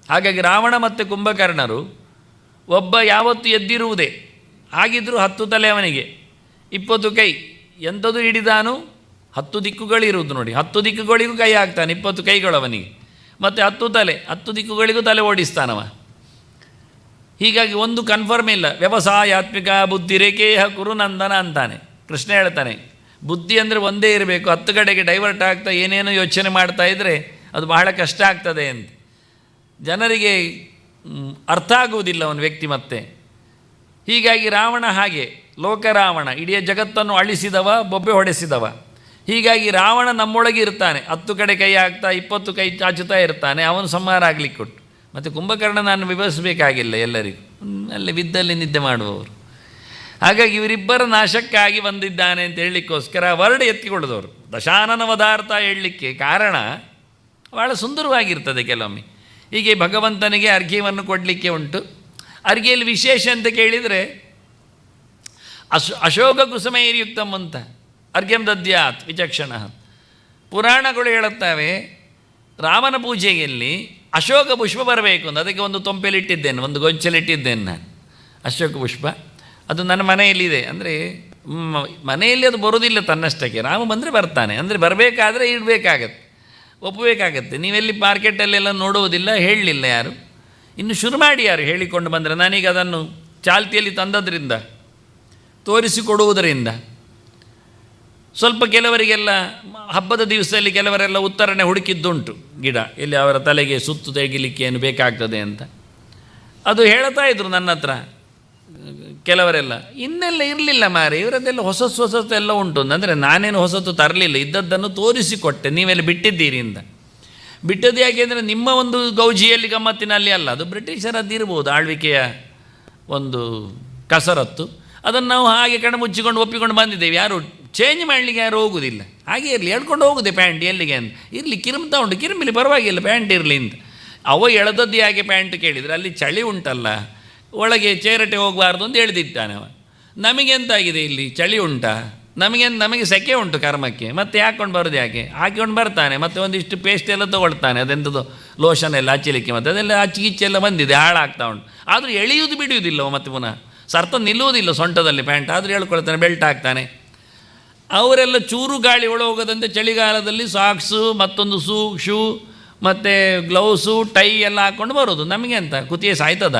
ಹಾಗಾಗಿ ರಾವಣ ಮತ್ತು ಕುಂಭಕರ್ಣರು ಒಬ್ಬ ಯಾವತ್ತು ಎದ್ದಿರುವುದೇ, ಹಾಗಿದ್ದರೂ 10 ತಲೆ ಅವನಿಗೆ, 20 ಕೈ. ಎಂಥದ್ದು ಹಿಡಿದಾನು 10 ದಿಕ್ಕುಗಳಿರುವುದು ನೋಡಿ, 10 ದಿಕ್ಕುಗಳಿಗೂ ಕೈ ಹಾಕ್ತಾನೆ, 20 ಕೈಗಳು ಅವನಿಗೆ, ಮತ್ತು 10 ತಲೆ, 10 ದಿಕ್ಕುಗಳಿಗೂ ತಲೆ ಓಡಿಸ್ತಾನವ. ಹೀಗಾಗಿ ಒಂದು ಕನ್ಫರ್ಮ್ ಇಲ್ಲ. ವ್ಯವಸಾಯಾತ್ಮಿಕ ಬುದ್ಧಿ ರೇಖೇಹ ಕುರುನಂದನ ಅಂತಾನೆ ಕೃಷ್ಣ ಹೇಳ್ತಾನೆ. ಬುದ್ಧಿ ಅಂದರೆ ಒಂದೇ ಇರಬೇಕು, 10 ಕಡೆಗೆ ಡೈವರ್ಟ್ ಆಗ್ತಾ ಏನೇನೋ ಯೋಚನೆ ಮಾಡ್ತಾ ಇದ್ದರೆ ಅದು ಬಹಳ ಕಷ್ಟ ಆಗ್ತದೆ ಅಂತ ಜನರಿಗೆ ಅರ್ಥ ಆಗುವುದಿಲ್ಲ ಅವನ ವ್ಯಕ್ತಿ. ಮತ್ತೆ ಹೀಗಾಗಿ ರಾವಣ ಹಾಗೆ ಲೋಕರಾವಣ, ಇಡೀ ಜಗತ್ತನ್ನು ಅಳಿಸಿದವ, ಬೊಬ್ಬೆ ಹೊಡೆಸಿದವ. ಹೀಗಾಗಿ ರಾವಣ ನಮ್ಮೊಳಗೆ ಇರ್ತಾನೆ, 10 ಕಡೆ ಕೈ ಹಾಕ್ತಾ 20 ಕೈ ಚಾಚುತ್ತಾ ಇರ್ತಾನೆ, ಅವನು ಸಂಹಾರ ಆಗಲಿಕ್ಕೆ ಕೊಟ್ಟು. ಮತ್ತು ಕುಂಭಕರ್ಣ ನಾನು ವಿವರಿಸಬೇಕಾಗಿಲ್ಲ, ಎಲ್ಲರಿಗೂ ಅಲ್ಲಿ ಬಿದ್ದಲ್ಲಿ ನಿದ್ದೆ ಮಾಡುವವರು. ಹಾಗಾಗಿ ಇವರಿಬ್ಬರ ನಾಶಕ್ಕಾಗಿ ಬಂದಿದ್ದಾನೆ ಅಂತ ಹೇಳಲಿಕ್ಕೋಸ್ಕರ ವರ್ಡ್ ಎತ್ತಿಕೊಳ್ಳೋದವರು. ದಶಾನನ ವದಾರ್ಥ ಹೇಳಲಿಕ್ಕೆ ಕಾರಣ ಭಾಳ ಸುಂದರವಾಗಿರ್ತದೆ. ಕೆಲವೊಮ್ಮೆ ಹೀಗೆ ಭಗವಂತನಿಗೆ ಅರ್ಘ್ಯವನ್ನು ಕೊಡಲಿಕ್ಕೆ ಉಂಟು. ಅರ್ಘ್ಯಲ್ಲಿ ವಿಶೇಷ ಅಂತ ಕೇಳಿದರೆ ಅಶೋಕ ಕುಸುಮೈರ್ಯುಕ್ತಂ ಅಂತ ಅರ್ಘ್ಯಂ ದದ್ಯಾತ್ ವಿಚಕ್ಷಣ. ಪುರಾಣಗಳು ಹೇಳುತ್ತವೆ ರಾಮನ ಪೂಜೆಯಲ್ಲಿ ಅಶೋಕ ಪುಷ್ಪ ಬರಬೇಕು ಅಂತ. ಅದಕ್ಕೆ ಒಂದು ತೊಂಪೆಲಿಟ್ಟಿದ್ದೇನೆ, ಒಂದು ಗೊಂಚಲಿಟ್ಟಿದ್ದೇನೆ ನಾನು ಅಶೋಕ ಪುಷ್ಪ. ಅದು ನನ್ನ ಮನೆಯಲ್ಲಿದೆ. ಅಂದರೆ ಮನೆಯಲ್ಲಿ ಅದು ಬರೋದಿಲ್ಲ ತನ್ನಷ್ಟಕ್ಕೆ, ರಾಮ ಬಂದರೆ ಬರ್ತಾನೆ. ಅಂದರೆ ಬರಬೇಕಾದ್ರೆ ಇಡಬೇಕಾಗತ್ತೆ, ಒಪ್ಪಬೇಕಾಗತ್ತೆ. ನೀವೆಲ್ಲಿ ಮಾರ್ಕೆಟಲ್ಲೆಲ್ಲ ನೋಡುವುದಿಲ್ಲ, ಹೇಳಲಿಲ್ಲ ಯಾರು, ಇನ್ನು ಶುರು ಮಾಡಿ ಯಾರು ಹೇಳಿಕೊಂಡು ಬಂದರೆ. ನಾನೀಗ ಅದನ್ನು ಚಾಲ್ತಿಯಲ್ಲಿ ತಂದದ್ರಿಂದ, ತೋರಿಸಿಕೊಡುವುದರಿಂದ ಸ್ವಲ್ಪ ಕೆಲವರಿಗೆಲ್ಲ ಹಬ್ಬದ ದಿವಸದಲ್ಲಿ ಕೆಲವರೆಲ್ಲ ಉತ್ತರಣೆ ಹುಡುಕಿದ್ದುಂಟು. ಗಿಡ ಎಲ್ಲಿ ಅವರ ತಲೆಗೆ ಸುತ್ತು ತೆಗಿಲಿಕ್ಕೆ ಏನು ಬೇಕಾಗ್ತದೆ ಅಂತ ಅದು ಹೇಳ್ತಾ ಇದ್ರು ನನ್ನ ಹತ್ರ ಕೆಲವರೆಲ್ಲ. ಇನ್ನೆಲ್ಲ ಇರಲಿಲ್ಲ ಮಾರೆ, ಇವರದ್ದೆಲ್ಲ ಹೊಸತೆಲ್ಲ ಉಂಟು ಅಂದರೆ ನಾನೇನು ಹೊಸತು ತರಲಿಲ್ಲ, ಇದ್ದದ್ದನ್ನು ತೋರಿಸಿಕೊಟ್ಟೆ, ನೀವೆಲ್ಲ ಬಿಟ್ಟಿದ್ದೀರಿ ಅಂತ. ಬಿಟ್ಟದ್ದು ಯಾಕೆ ಅಂದರೆ ನಿಮ್ಮ ಒಂದು ಗೌಜಿಯಲ್ಲಿ ಗಮ್ಮತ್ತಿನಲ್ಲಿ ಅಲ್ಲ, ಅದು ಬ್ರಿಟಿಷರದ್ದು ಇರ್ಬೋದು, ಆಳ್ವಿಕೆಯ ಒಂದು ಕಸರತ್ತು. ಅದನ್ನು ನಾವು ಹಾಗೆ ಕಣ್ಮುಚ್ಚಿಕೊಂಡು ಒಪ್ಪಿಕೊಂಡು ಬಂದಿದ್ದೇವೆ. ಯಾರು ಚೇಂಜ್ ಮಾಡಲಿಕ್ಕೆ ಯಾರು ಹೋಗುವುದಿಲ್ಲ. ಹಾಗೆ ಇರಲಿ, ಹೇಳ್ಕೊಂಡು ಹೋಗುದೆ ಪ್ಯಾಂಟ್ ಎಲ್ಲಿಗೆ ಅಂತ. ಇರಲಿ, ಕಿರುಮ್ತಾ ಉಂಟು, ಕಿರುಮಿಲಿ ಪರವಾಗಿಲ್ಲ, ಪ್ಯಾಂಟ್ ಇರಲಿ ಅಂತ. ಅವ ಎಳೆದದ್ದು ಯಾಕೆ ಪ್ಯಾಂಟ್ ಕೇಳಿದರೆ, ಅಲ್ಲಿ ಚಳಿ ಉಂಟಲ್ಲ, ಒಳಗೆ ಚೇರಟೆ ಹೋಗಬಾರ್ದು ಅಂತ ಎಳೆದಿದ್ದಾನೆ ಅವ. ನಮಗೆಂತಾಗಿದೆ, ಇಲ್ಲಿ ಚಳಿ ಉಂಟಾ, ನಮಗೆ ಸೆಕೆ ಉಂಟು ಕರ್ಮಕ್ಕೆ, ಮತ್ತೆ ಹಾಕ್ಕೊಂಡು ಬರೋದು ಯಾಕೆ, ಹಾಕಿಕೊಂಡು ಬರ್ತಾನೆ. ಮತ್ತು ಒಂದಿಷ್ಟು ಪೇಸ್ಟ್ ಎಲ್ಲ ತೊಗೊಳ್ತಾನೆ, ಅದೆಂಥದ್ದು ಲೋಷನ್ ಎಲ್ಲ ಹಚ್ಚಲಿಕ್ಕೆ, ಮತ್ತು ಅದೆಲ್ಲ ಹಚ್ಚಿಗಿಚ್ಚೆಲ್ಲ ಬಂದಿದೆ, ಹಾಳಾಗ್ತಾ ಉಂಟು. ಆದರೂ ಎಳೆಯುವುದು ಬಿಡುವುದಿಲ್ಲ, ಮತ್ತು ಪುನಃ ಸರ್ತ ನಿಲ್ಲುವುದಿಲ್ಲ ಸೊಂಟದಲ್ಲಿ ಪ್ಯಾಂಟ್, ಆದರೂ ಹೇಳ್ಕೊಳ್ತಾನೆ, ಬೆಲ್ಟ್ ಹಾಕ್ತಾನೆ. ಅವರೆಲ್ಲ ಚೂರು ಗಾಳಿ ಒಳಗೋಗದಂತೆ ಚಳಿಗಾಲದಲ್ಲಿ ಸಾಕ್ಸು, ಮತ್ತೊಂದು ಶೂ ಮತ್ತು ಗ್ಲೌಸು, ಟೈ ಎಲ್ಲ ಹಾಕ್ಕೊಂಡು ಬರೋದು. ನಮಗೆ ಅಂತ ಕುತಿಯೇ ಸಾಯ್ತದ.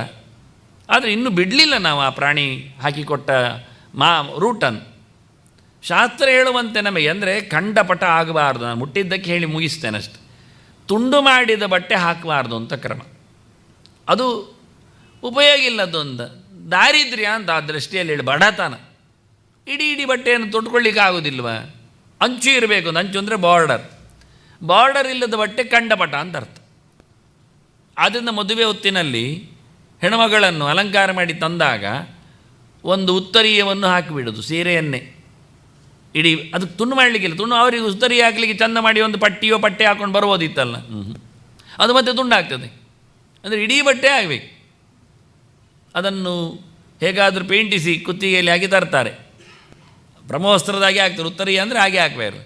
ಆದರೆ ಇನ್ನೂ ಬಿಡಲಿಲ್ಲ ನಾವು ಆ ಪ್ರಾಣಿ ಹಾಕಿಕೊಟ್ಟ ರೂಟನ್ನು. ಶಾಸ್ತ್ರ ಹೇಳುವಂತೆ ನಮಗೆ ಅಂದರೆ ಖಂಡಪಟ ಆಗಬಾರ್ದು, ನಾನು ಮುಟ್ಟಿದ್ದಕ್ಕೆ ಹೇಳಿ ಮುಗಿಸ್ತೇನೆ ಅಷ್ಟೆ. ತುಂಡು ಮಾಡಿದ ಬಟ್ಟೆ ಹಾಕಬಾರ್ದು ಅಂತ ಕ್ರಮ. ಅದು ಉಪಯೋಗ ಇಲ್ಲದ್ದು ಅಂತ ದಾರಿದ್ರ್ಯ ಅಂತ ಆ ದೃಷ್ಟಿಯಲ್ಲಿ ಹೇಳಿ, ಬಡತನ. ಇಡೀ ಇಡೀ ಬಟ್ಟೆಯನ್ನು ತೊಟ್ಕೊಳ್ಳಿಕ್ಕೆ ಆಗೋದಿಲ್ವ? ಅಂಚು ಇರಬೇಕು. ಅಂಚು ಅಂದರೆ ಬಾರ್ಡರ್ ಇಲ್ಲದ ಬಟ್ಟೆ ಕಂಡಪಟ ಅಂತ ಅರ್ಥ. ಆದ್ದರಿಂದ ಮದುವೆ ಹೊತ್ತಿನಲ್ಲಿ ಹೆಣ್ಮಗಳನ್ನು ಅಲಂಕಾರ ಮಾಡಿ ತಂದಾಗ ಒಂದು ಉತ್ತರೀಯವನ್ನು ಹಾಕಿಬಿಡೋದು, ಸೀರೆಯನ್ನೇ ಇಡೀ. ಅದಕ್ಕೆ ತುಂಡು ಮಾಡಲಿಕ್ಕಿಲ್ಲ. ತುಂಡು ಅವರಿಗೆ ಉತ್ತರಿ ಹಾಕಲಿಕ್ಕೆ ಚಂದ ಮಾಡಿ ಒಂದು ಪಟ್ಟೆ ಹಾಕ್ಕೊಂಡು ಬರ್ಬೋದಿತ್ತಲ್ಲ, ಅದು ಮತ್ತೆ ತುಂಡಾಗ್ತದೆ. ಅಂದರೆ ಇಡೀ ಬಟ್ಟೆ ಆಗಬೇಕು. ಅದನ್ನು ಹೇಗಾದರೂ ಪೇಂಟಿಸಿ ಕುತ್ತಿಗೆಯಲ್ಲಿ ಹಾಕಿ ತರ್ತಾರೆ. ಬ್ರಹ್ಮವಸ್ತ್ರದಾಗೆ ಹಾಕ್ತಾರೆ. ಉತ್ತರೀಯ ಅಂದರೆ ಹಾಗೆ ಹಾಕಬೇಕು.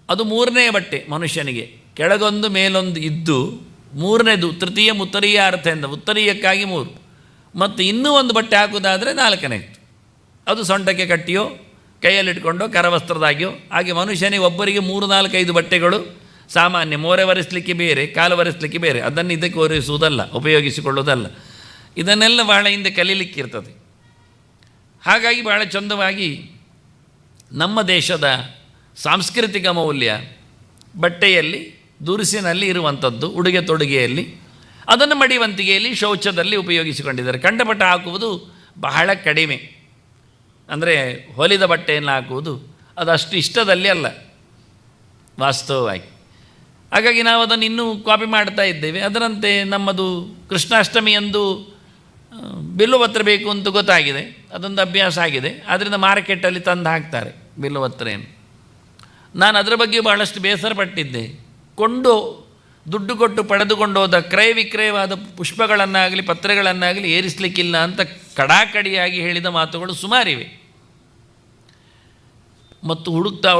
ಅದು ಮೂರನೇ ಬಟ್ಟೆ ಮನುಷ್ಯನಿಗೆ. ಕೆಳಗೊಂದು ಮೇಲೊಂದು ಇದ್ದು ಮೂರನೇದು ತೃತೀಯ ಉತ್ತರೀಯ ಅರ್ಥದಿಂದ, ಉತ್ತರೀಯಕ್ಕಾಗಿ 3 ಮತ್ತು ಇನ್ನೂ ಒಂದು ಬಟ್ಟೆ ಹಾಕೋದಾದರೆ 4ನೇದು. ಅದು ಸೊಂಟಕ್ಕೆ ಕಟ್ಟಿಯೋ ಕೈಯಲ್ಲಿಟ್ಕೊಂಡೋ ಕರವಸ್ತ್ರದಾಗಿಯೋ ಹಾಗೆ ಮನುಷ್ಯನಿಗೆ ಒಬ್ಬರಿಗೆ 3, 4, 5 ಬಟ್ಟೆಗಳು ಸಾಮಾನ್ಯ. ಮೋರೆ ಒರೆಸಲಿಕ್ಕೆ ಬೇರೆ, ಕಾಲು ಒರೆಸಲಿಕ್ಕೆ ಬೇರೆ, ಅದನ್ನು ಇದಕ್ಕೆ ಒರೆಸುವುದಲ್ಲ, ಉಪಯೋಗಿಸಿಕೊಳ್ಳುವುದಲ್ಲ. ಇದನ್ನೆಲ್ಲ ಬಹಳ ಹಿಂದೆ ಕಲೀಲಿಕ್ಕಿರ್ತದೆ. ಹಾಗಾಗಿ ಬಹಳ ಚಂದವಾಗಿ ನಮ್ಮ ದೇಶದ ಸಾಂಸ್ಕೃತಿಕ ಮೌಲ್ಯ ಬಟ್ಟೆಯಲ್ಲಿ, ದುರುಸಿನಲ್ಲಿ ಇರುವಂಥದ್ದು, ಉಡುಗೆ ತೊಡುಗೆಯಲ್ಲಿ, ಅದನ್ನು ಮಡಿವಂತಿಗೆಯಲ್ಲಿ, ಶೌಚದಲ್ಲಿ ಉಪಯೋಗಿಸಿಕೊಂಡಿದ್ದಾರೆ. ಕಂಡಪಟ್ಟ ಹಾಕುವುದು ಬಹಳ ಕಡಿಮೆ. ಅಂದರೆ ಹೊಲಿದ ಬಟ್ಟೆಯನ್ನು ಹಾಕುವುದು ಅದು ಅಷ್ಟು ಇಷ್ಟದಲ್ಲಿ ಅಲ್ಲ ವಾಸ್ತವವಾಗಿ. ಹಾಗಾಗಿ ನಾವು ಅದನ್ನು ಇನ್ನೂ ಕಾಪಿ ಮಾಡ್ತಾ ಇದ್ದೇವೆ. ಅದರಂತೆ ನಮ್ಮದು ಕೃಷ್ಣಾಷ್ಟಮಿಯಂದು ಬಿಲ್ಲುಪತ್ರ ಬೇಕು ಅಂತ ಗೊತ್ತಾಗಿದೆ, ಅದೊಂದು ಅಭ್ಯಾಸ ಆಗಿದೆ. ಆದ್ದರಿಂದ ಮಾರ್ಕೆಟಲ್ಲಿ ತಂದು ಹಾಕ್ತಾರೆ ಬಿಲ್ಲುಪತ್ರೆಯನ್ನು. ನಾನು ಅದರ ಬಗ್ಗೆ ಭಾಳಷ್ಟು ಬೇಸರ ಪಟ್ಟಿದ್ದೆ. ದುಡ್ಡು ಕೊಟ್ಟು ಪಡೆದುಕೊಂಡು ಹೋದ ಕ್ರಯ ವಿಕ್ರಯವಾದ ಪುಷ್ಪಗಳನ್ನಾಗಲಿ ಪತ್ರೆಗಳನ್ನಾಗಲಿ ಏರಿಸಲಿಕ್ಕಿಲ್ಲ ಅಂತ ಕಡಾಕಡಿಯಾಗಿ ಹೇಳಿದ ಮಾತುಗಳು ಸುಮಾರಿವೆ. ಮತ್ತು ಹುಡುಕ್ತಾ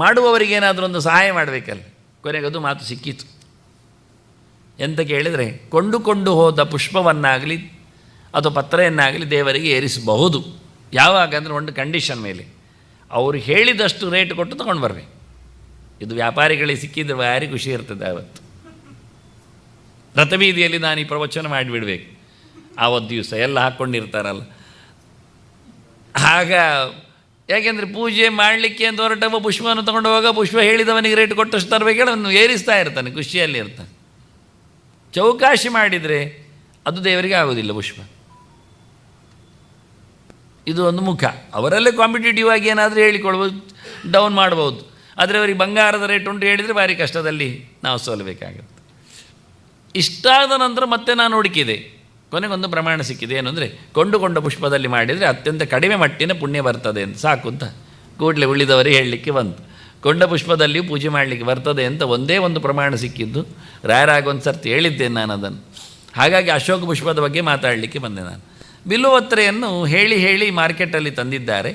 ಮಾಡುವವರಿಗೇನಾದರೂ ಒಂದು ಸಹಾಯ ಮಾಡಬೇಕಲ್ಲ. ಕೊನೆಗದು ಮಾತು ಸಿಕ್ಕಿತು. ಎಂತ ಕೇಳಿದರೆ, ಕೊಂಡುಕೊಂಡು ಹೋದ ಪುಷ್ಪವನ್ನಾಗಲಿ ಅಥವಾ ಪತ್ರೆಯನ್ನಾಗಲಿ ದೇವರಿಗೆ ಏರಿಸಬಹುದು. ಯಾವಾಗ ಅಂದರೆ ಒಂದು ಕಂಡೀಷನ್ ಮೇಲೆ, ಅವರು ಹೇಳಿದಷ್ಟು ರೇಟ್ ಕೊಟ್ಟು ತೊಗೊಂಡು ಬರಬೇಕು. ಇದು ವ್ಯಾಪಾರಿಗಳಿಗೆ ಸಿಕ್ಕಿದ್ರೆ ಭಾರಿ ಖುಷಿ ಇರ್ತದೆ. ಆವತ್ತು ರಥಬೀದಿಯಲ್ಲಿ ನಾನು ಈ ಪ್ರವಚನ ಮಾಡಿಬಿಡ್ಬೇಕು. ಆವತ್ತು ದಿವಸ ಎಲ್ಲ ಹಾಕ್ಕೊಂಡಿರ್ತಾರಲ್ಲ. ಆಗ ಯಾಕೆಂದರೆ ಪೂಜೆ ಮಾಡಲಿಕ್ಕೆ ಅಂತ ಹೊರಟವ ಪುಷ್ಪವನ್ನು ತೊಗೊಂಡು ಹೋಗ, ಪುಷ್ಪ ಹೇಳಿದವನಿಗೆ ರೇಟ್ ಕೊಟ್ಟಷ್ಟು ತರಬೇಕು ಹೇಳಿ ಅವನು ಏರಿಸ್ತಾ ಇರ್ತಾನೆ, ಖುಷಿಯಲ್ಲಿ ಇರ್ತಾನೆ. ಚೌಕಾಶಿ ಮಾಡಿದರೆ ಅದು ದೇವರಿಗೆ ಆಗೋದಿಲ್ಲ ಪುಷ್ಪ. ಇದು ಒಂದು ಮುಖ. ಅವರಲ್ಲೇ ಕಾಂಪಿಟೇಟಿವ್ ಆಗಿ ಏನಾದರೂ ಹೇಳಿಕೊಳ್ಬೋದು, ಡೌನ್ ಮಾಡ್ಬೋದು. ಆದರೆ ಅವರಿಗೆ ಬಂಗಾರದ ರೇಟ್ ಉಂಟು ಹೇಳಿದರೆ ಭಾರಿ ಕಷ್ಟದಲ್ಲಿ ನಾವು ಸೋಲಬೇಕಾಗುತ್ತೆ. ಇಷ್ಟಾದ ನಂತರ ಮತ್ತೆ ನಾನು ಹುಡುಕಿದೆ. ಕೊನೆಗೊಂದು ಪ್ರಮಾಣ ಸಿಕ್ಕಿದೆ. ಏನು ಅಂದರೆ, ಕೊಂಡುಕೊಂಡ ಪುಷ್ಪದಲ್ಲಿ ಮಾಡಿದರೆ ಅತ್ಯಂತ ಕಡಿಮೆ ಮಟ್ಟಿನ ಪುಣ್ಯ ಬರ್ತದೆ ಅಂತ. ಸಾಕು ಅಂತ ಕೂಡಲೇ ಉಳಿದವರಿಗೆ ಹೇಳಲಿಕ್ಕೆ ಬಂತು. ಕೊಂಡ ಪುಷ್ಪದಲ್ಲಿಯೂ ಪೂಜೆ ಮಾಡಲಿಕ್ಕೆ ಬರ್ತದೆ ಅಂತ ಒಂದೇ ಒಂದು ಪ್ರಮಾಣ ಸಿಕ್ಕಿದ್ದು. ರಾಯರಾಗ ಒಂದು ಸರ್ತಿ ಹೇಳಿದ್ದೇನೆ ನಾನು ಅದನ್ನು. ಹಾಗಾಗಿ ಅಶೋಕ ಪುಷ್ಪದ ಬಗ್ಗೆ ಮಾತಾಡಲಿಕ್ಕೆ ಬಂದೆ ನಾನು. ಬಿಲ್ಲುಪತ್ರೆಯನ್ನು ಹೇಳಿ ಮಾರ್ಕೆಟಲ್ಲಿ ತಂದಿದ್ದಾರೆ.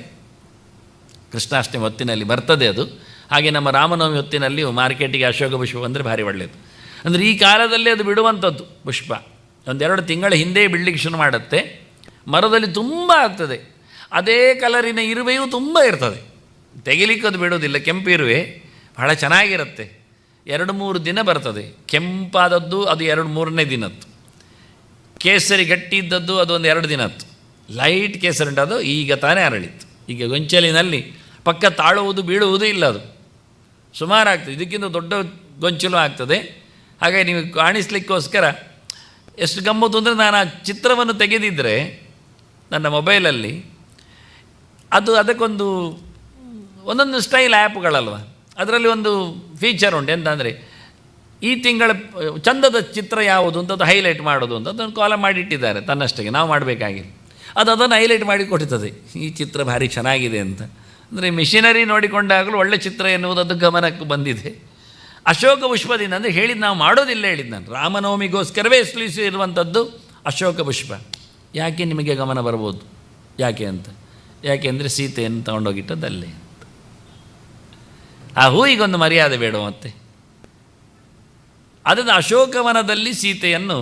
ಕೃಷ್ಣಾಷ್ಟಮಿ ಹೊತ್ತಿನಲ್ಲಿ ಬರ್ತದೆ ಅದು. ಹಾಗೆ ನಮ್ಮ ರಾಮನವಮಿ ಹೊತ್ತಿನಲ್ಲಿ ಮಾರ್ಕೆಟಿಗೆ ಅಶೋಕ ಪುಷ್ಪ ಬಂದರೆ ಭಾರಿ ಒಳ್ಳೆಯದು. ಅಂದರೆ ಈ ಕಾಲದಲ್ಲಿ ಅದು ಬಿಡುವಂಥದ್ದು ಪುಷ್ಪ. 1-2 ತಿಂಗಳ ಹಿಂದೆ ಬಿಡಲಿಕ್ಕೆ ಶುರು ಮಾಡುತ್ತೆ. ಮರದಲ್ಲಿ ತುಂಬ ಆಗ್ತದೆ. ಅದೇ ಕಲರಿನ ಇರುವೆಯೂ ತುಂಬ ಇರ್ತದೆ. ತೆಗಿಲಿಕ್ಕೆ ಅದು ಬಿಡೋದಿಲ್ಲ. ಕೆಂಪು ಇರುವೆ ಭಾಳ ಚೆನ್ನಾಗಿರುತ್ತೆ. 2-3 ದಿನ ಬರ್ತದೆ. ಕೆಂಪಾದದ್ದು ಅದು 2-3ನೇ ದಿನದ್ದು. ಕೇಸರಿ ಗಟ್ಟಿ ಇದ್ದದ್ದು ಅದು ಒಂದು 2 ದಿನದ್ದು. ಲೈಟ್ ಕೇಸರಿ ಉಂಟು, ಅದು ಈಗ ತಾನೇ ಅರಳಿತ್ತು. ಈಗ ಗೊಂಚಲಿನಲ್ಲಿ ಪಕ್ಕ ತಾಳುವುದು ಬೀಳುವುದೂ ಇಲ್ಲ. ಅದು ಸುಮಾರಾಗ್ತದೆ. ಇದಕ್ಕಿಂತ ದೊಡ್ಡ ಗೊಂಚಲು ಆಗ್ತದೆ. ಹಾಗಾಗಿ ನೀವು ಕಾಣಿಸ್ಲಿಕ್ಕೋಸ್ಕರ ಎಷ್ಟು ಗಮ್ಮತ್ತು ಅಂದರೆ, ನಾನು ಆ ಚಿತ್ರವನ್ನು ತೆಗೆದಿದ್ದರೆ ನನ್ನ ಮೊಬೈಲಲ್ಲಿ, ಅದು ಅದಕ್ಕೊಂದು ಒಂದೊಂದು ಸ್ಟೈಲ್ ಆ್ಯಪ್ಗಳಲ್ವ, ಅದರಲ್ಲಿ ಒಂದು ಫೀಚರ್ ಉಂಟು. ಎಂತಂದರೆ, ಈ ತಿಂಗಳ ಚಂದದ ಚಿತ್ರ ಯಾವುದು ಅಂತ ಅದು ಹೈಲೈಟ್ ಮಾಡೋದು ಅಂತ ಅದನ್ನು ಕಾಲಮ್ ಮಾಡಿಟ್ಟಿದ್ದಾರೆ ತನ್ನಷ್ಟಕ್ಕೆ. ನಾವು ಮಾಡಬೇಕಾಗಿಲ್ಲ. ಅದನ್ನು ಹೈಲೈಟ್ ಮಾಡಿ ಕೊಡ್ತದೆ, ಈ ಚಿತ್ರ ಭಾರಿ ಚೆನ್ನಾಗಿದೆ ಅಂತ. ಅಂದರೆ ಮಿಷಿನರಿ ನೋಡಿಕೊಂಡಾಗಲೂ ಒಳ್ಳೆ ಚಿತ್ರ ಎನ್ನುವುದು ಗಮನಕ್ಕೆ ಬಂದಿದೆ. ಅಶೋಕ ಪುಷ್ಪದಿಂದ ಅಂದರೆ ಹೇಳಿದ್ದು ನಾವು ಮಾಡೋದಿಲ್ಲ ಹೇಳಿದ್ದು ನಾನು. ರಾಮನವಮಿಗೋಸ್ಕರವೇ ಇರುವಂಥದ್ದು ಅಶೋಕ ಪುಷ್ಪ. ಯಾಕೆ ನಿಮಗೆ ಗಮನ ಬರ್ಬೋದು ಯಾಕೆ ಅಂತ? ಯಾಕೆಂದರೆ ಸೀತೆಯನ್ನು ತಗೊಂಡೋಗಿಟ್ಟದ್ದಲ್ಲೇ ಅಂತ. ಆ ಹೂವಿಗೊಂದು ಮರ್ಯಾದೆ ಬೇಡ ಮತ್ತೆ. ಅದನ್ನು ಅಶೋಕವನದಲ್ಲಿ ಸೀತೆಯನ್ನು